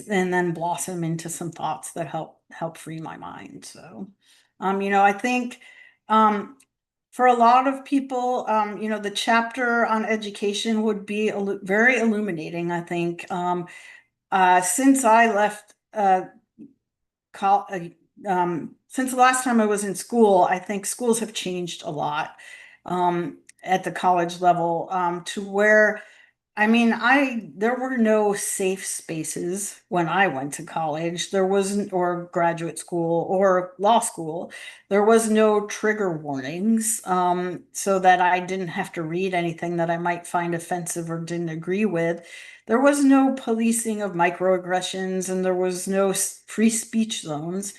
and then blossom into some thoughts that help free my mind. So, I think for a lot of people, the chapter on education would be very illuminating, I think. Since I left col since the last time I was in school, I think schools have changed a lot at the college level to where there were no safe spaces when I went to college. There wasn't, or graduate school or law school. There was no trigger warnings, so that I didn't have to read anything that I might find offensive or didn't agree with. There was no policing of microaggressions, and there was no free speech zones.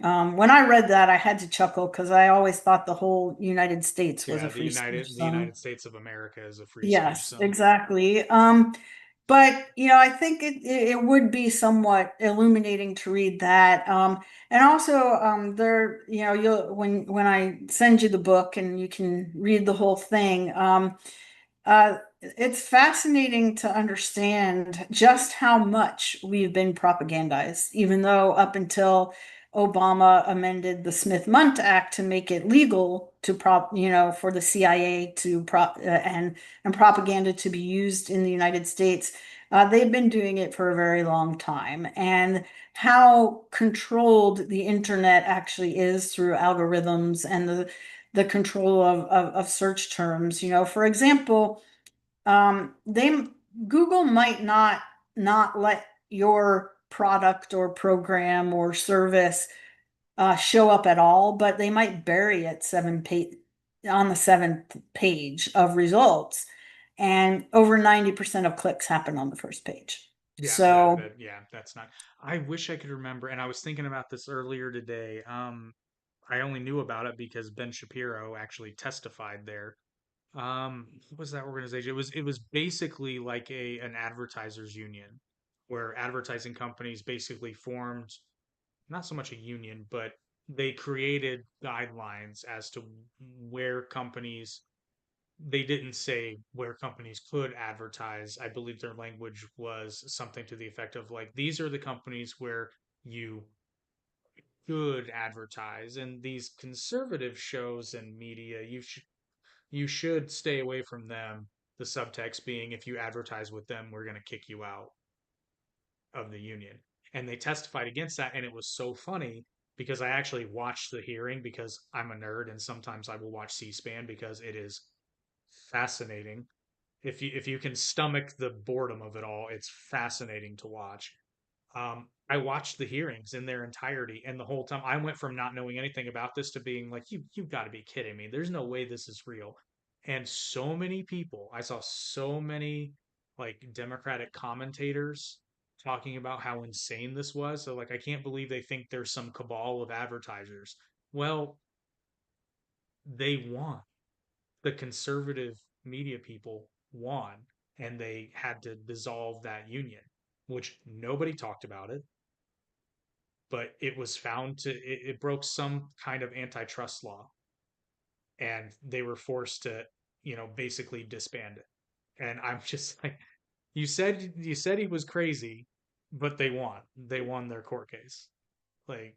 When I read that, I had to chuckle because I always thought the whole United States was Yeah, a free speech The zone. United States of America is a free speech Yes, zone. exactly. But I think it would be somewhat illuminating to read that. And also there, you'll when I send you the book and you can read the whole thing. It's fascinating to understand just how much we've been propagandized, even though up until Obama amended the Smith-Mundt Act to make it legal to for the CIA to and propaganda to be used in the United States. They've been doing it for a very long time, and how controlled the internet actually is through algorithms and the control of search terms. For example, they Google might not let your product or program or service show up at all, but they might bury it on the seventh page of results, and over 90% of clicks happen on the first page. Yeah, So that's not. I wish I could remember, and I was thinking about this earlier today. I only knew about it because Ben Shapiro actually testified there. What was that organization? It was basically like an advertisers union where advertising companies basically formed not so much a union, but they created guidelines as to where companies they didn't say where companies could advertise. I believe their language was something to the effect of like, these are the companies where you should advertise, and these conservative shows and media, you should stay away from them. The subtext being, if you advertise with them, we're going to kick you out of the union. And they testified against that, and it was so funny because I actually watched the hearing because I'm a nerd, and sometimes I will watch C-SPAN because it is fascinating. If you can stomach the boredom of it all, it's fascinating to watch. I watched the hearings in their entirety, and the whole time I went from not knowing anything about this to being like, you've got to be kidding me. There's no way this is real. And so many people, I saw so many like Democratic commentators talking about how insane this was. So, like, I can't believe they think there's some cabal of advertisers. Well, they won. The conservative media people won, and they had to dissolve that union, which nobody talked about it, but it was found to, it broke some kind of antitrust law, and they were forced to, basically disband it. And I'm just like, you said he was crazy, but they won. They won their court case. Like,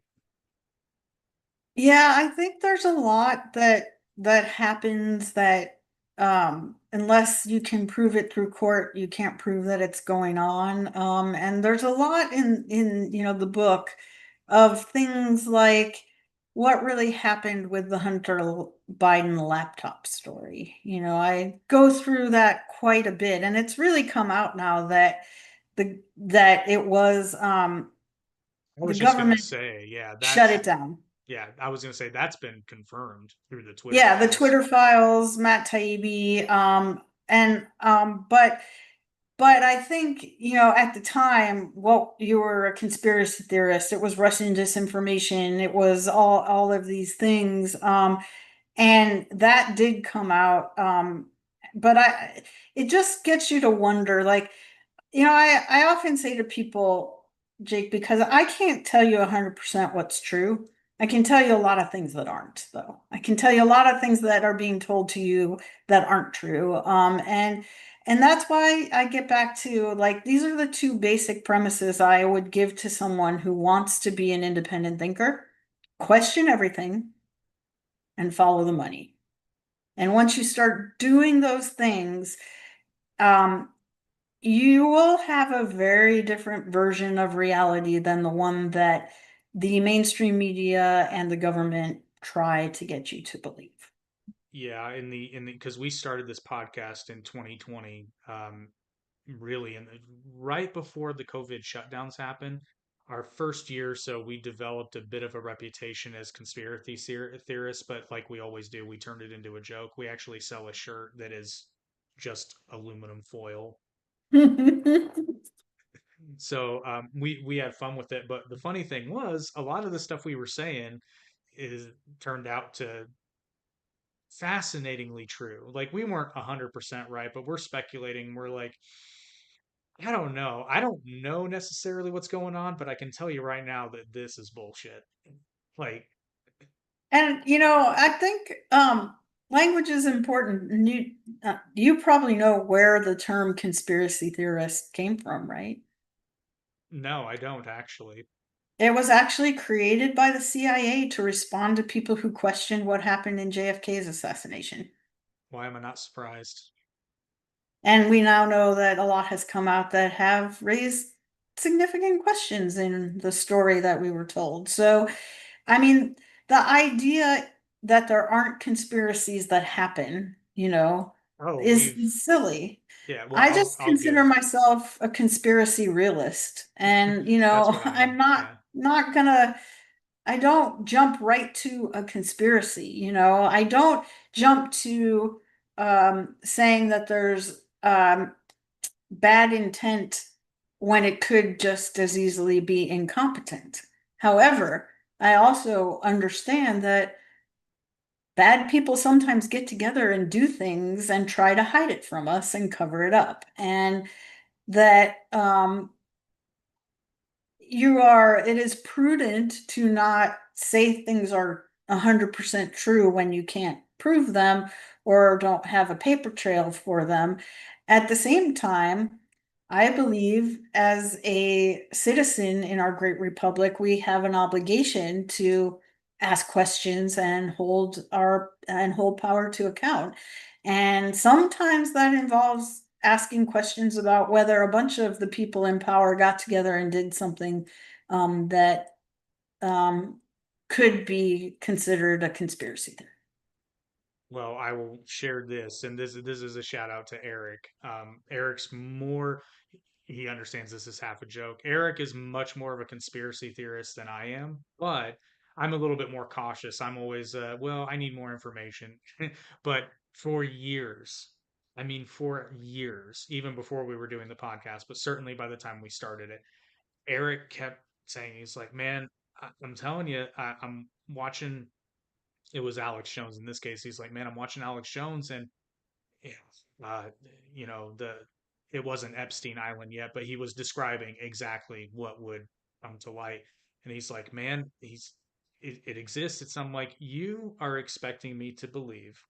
Yeah, I think there's a lot that happens that unless you can prove it through court, you can't prove that it's going on. And there's a lot in the book of things like what really happened with the Hunter Biden laptop story. I go through that quite a bit, and it's really come out now that that it was I the was just gonna government say, yeah, shut it down. I was gonna say that's been confirmed through the Twitter Yeah, the files. Twitter files, Matt Taibbi, and but I think, at the time, well, you were a conspiracy theorist. It was Russian disinformation. It was all of these things. And that did come out. But it just gets you to wonder, like, I often say to people, Jake, because I can't tell you 100% what's true. I can tell you a lot of things that aren't, though. I can tell you a lot of things that are being told to you that aren't true. And that's why I get back to, like, these are the two basic premises I would give to someone who wants to be an independent thinker. Question everything and follow the money. And once you start doing those things, um, you will have a very different version of reality than the one that the mainstream media and the government try to get you to believe. Yeah, in the because we started this podcast in 2020, really, and right before the COVID shutdowns happened. Our first year, or so we developed a bit of a reputation as conspiracy theorists, but like we always do, we turned it into a joke. We actually sell a shirt that is just aluminum foil. So we had fun with it. But the funny thing was, a lot of the stuff we were saying is turned out to fascinatingly true. Like, we weren't 100% right, but we're speculating. We're like, I don't know. I don't know necessarily what's going on, but I can tell you right now that this is bullshit. Like, And I think language is important. And you probably know where the term conspiracy theorist came from, right? no, I don't actually. It was actually created by the CIA to respond to people who questioned what happened in JFK's assassination. Why am I not surprised? And we now know that a lot has come out that have raised significant questions in the story that we were told. So, I mean, the idea that there aren't conspiracies that happen, Oh, is silly. yeah, well, I I'll just I'll consider give. myself a conspiracy realist. And, That's what I I'm am. not Yeah. not gonna I don't jump right to a conspiracy, I don't jump to saying that there's bad intent when it could just as easily be incompetent. However, I also understand that bad people sometimes get together and do things and try to hide it from us and cover it up. And that it is prudent to not say things are 100% true when you can't prove them or don't have a paper trail for them. At the same time, I believe as a citizen in our great republic, we have an obligation to ask questions and hold power to account. And sometimes that involves asking questions about whether a bunch of the people in power got together and did something that um, could be considered a conspiracy theory. Well, I will share this, and this is a shout out to Eric. Eric's more, he understands this is half a joke. Eric is much more of a conspiracy theorist than I am, but I'm a little bit more cautious. I'm always, well, I need more information. But for years. I mean, for years, even before we were doing the podcast, but certainly by the time we started it, Eric kept saying, he's like, man, I'm telling you, I'm watching. It was Alex Jones in this case. He's like, man, I'm watching Alex Jones, and yeah, uh, the it wasn't Epstein Island yet, but he was describing exactly what would come to light. And he's like, man, it exists. It's I'm like, you are expecting me to believe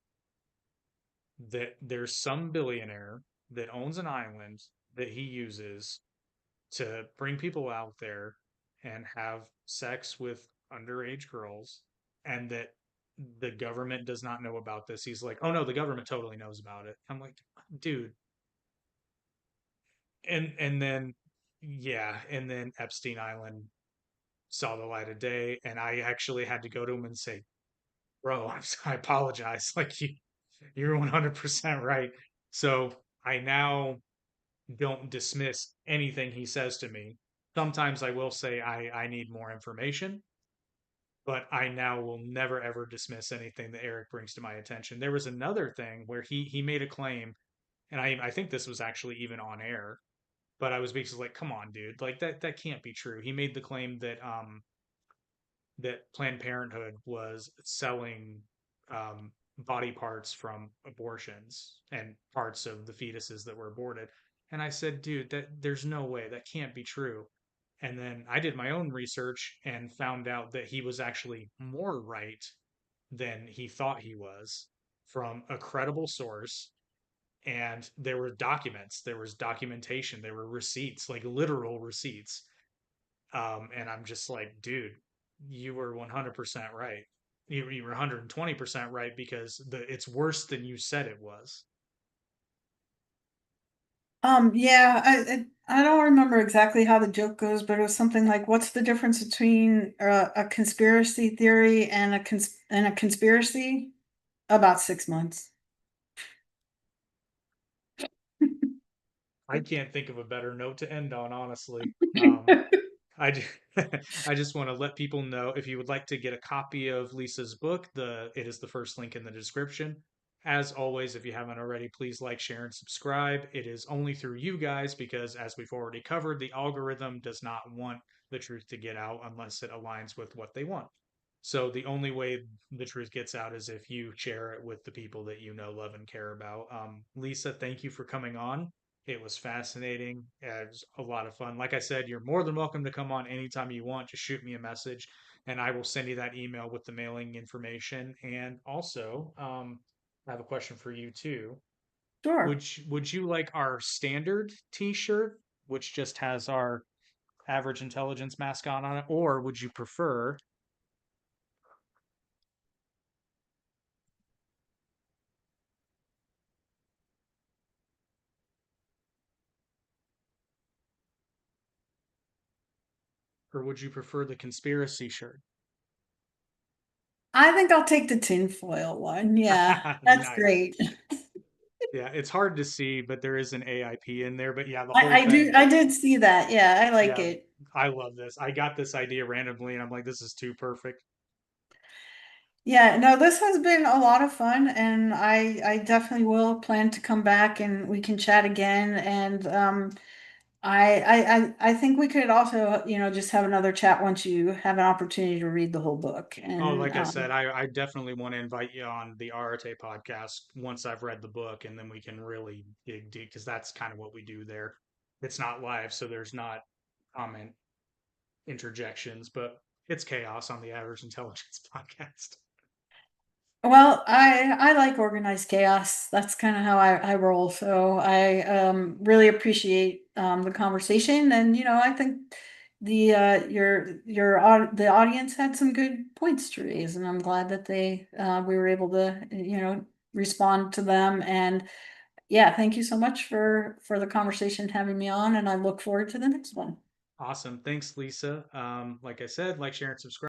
that there's some billionaire that owns an island that he uses to bring people out there and have sex with underage girls, and that the government does not know about this. He's like, oh no, the government totally knows about it. I'm like, dude. And then yeah, and then Epstein Island saw the light of day, and I actually had to go to him and say, bro, I apologize. Like you're 100% right. So I now don't dismiss anything he says to me. Sometimes I will say I need more information, but I now will never ever dismiss anything that Eric brings to my attention. There was another thing where he made a claim, and I think this was actually even on air, but I was basically like, come on, dude, like that can't be true. He made the claim that Planned Parenthood was selling body parts from abortions and parts of the fetuses that were aborted. And I said, dude, that there's no way that can't be true. And then I did my own research and found out that he was actually more right than he thought he was from a credible source. And there were documents, there was documentation, there were receipts, like literal receipts. And I'm just like, dude, you were 100% right. You were 120% right because it's worse than you said it was. Yeah, I don't remember exactly how the joke goes, but it was something like, "What's the difference between a conspiracy theory and a conspiracy?" About 6 months. I can't think of a better note to end on, honestly. I just, I just want to let people know if you would like to get a copy of Lisa's book, it is the first link in the description. As always, if you haven't already, please like, share, and subscribe. It is only through you guys because, as we've already covered, the algorithm does not want the truth to get out unless it aligns with what they want. So the only way the truth gets out is if you share it with the people that you know, love, and care about. Lisa, thank you for coming on. It was fascinating. It was a lot of fun. Like I said, you're more than welcome to come on anytime you want. Just shoot me a message and I will send you that email with the mailing information. And also, I have a question for you too. Sure. Would you like our standard T-shirt, which just has our average intelligence mascot on it, or would you prefer the conspiracy shirt? I think I'll take the tinfoil one. Yeah, that's Nice. great. Yeah, it's hard to see, but there is an AIP in there. But yeah, the whole I do. thing. I did see that. Yeah, I like Yeah, it. I love this. I got this idea randomly, and I'm like, this is too perfect. Yeah, no, this has been a lot of fun, and I definitely will plan to come back and we can chat again. And I think we could also, just have another chat once you have an opportunity to read the whole book. Oh, And like I said, I definitely want to invite you on the Arte podcast once I've read the book, and then we can really dig deep because that's kind of what we do there. It's not live, so there's not comment interjections, but it's chaos on the Average Intelligence podcast. well, I like organized chaos. That's kind of how I roll. So I really appreciate the conversation, and I think the audience had some good points to raise, and I'm glad that we were able to respond to them. And yeah, thank you so much for the conversation, having me on, and I look forward to the next one. Awesome. Thanks, Lisa. Like I said, like, share, and subscribe.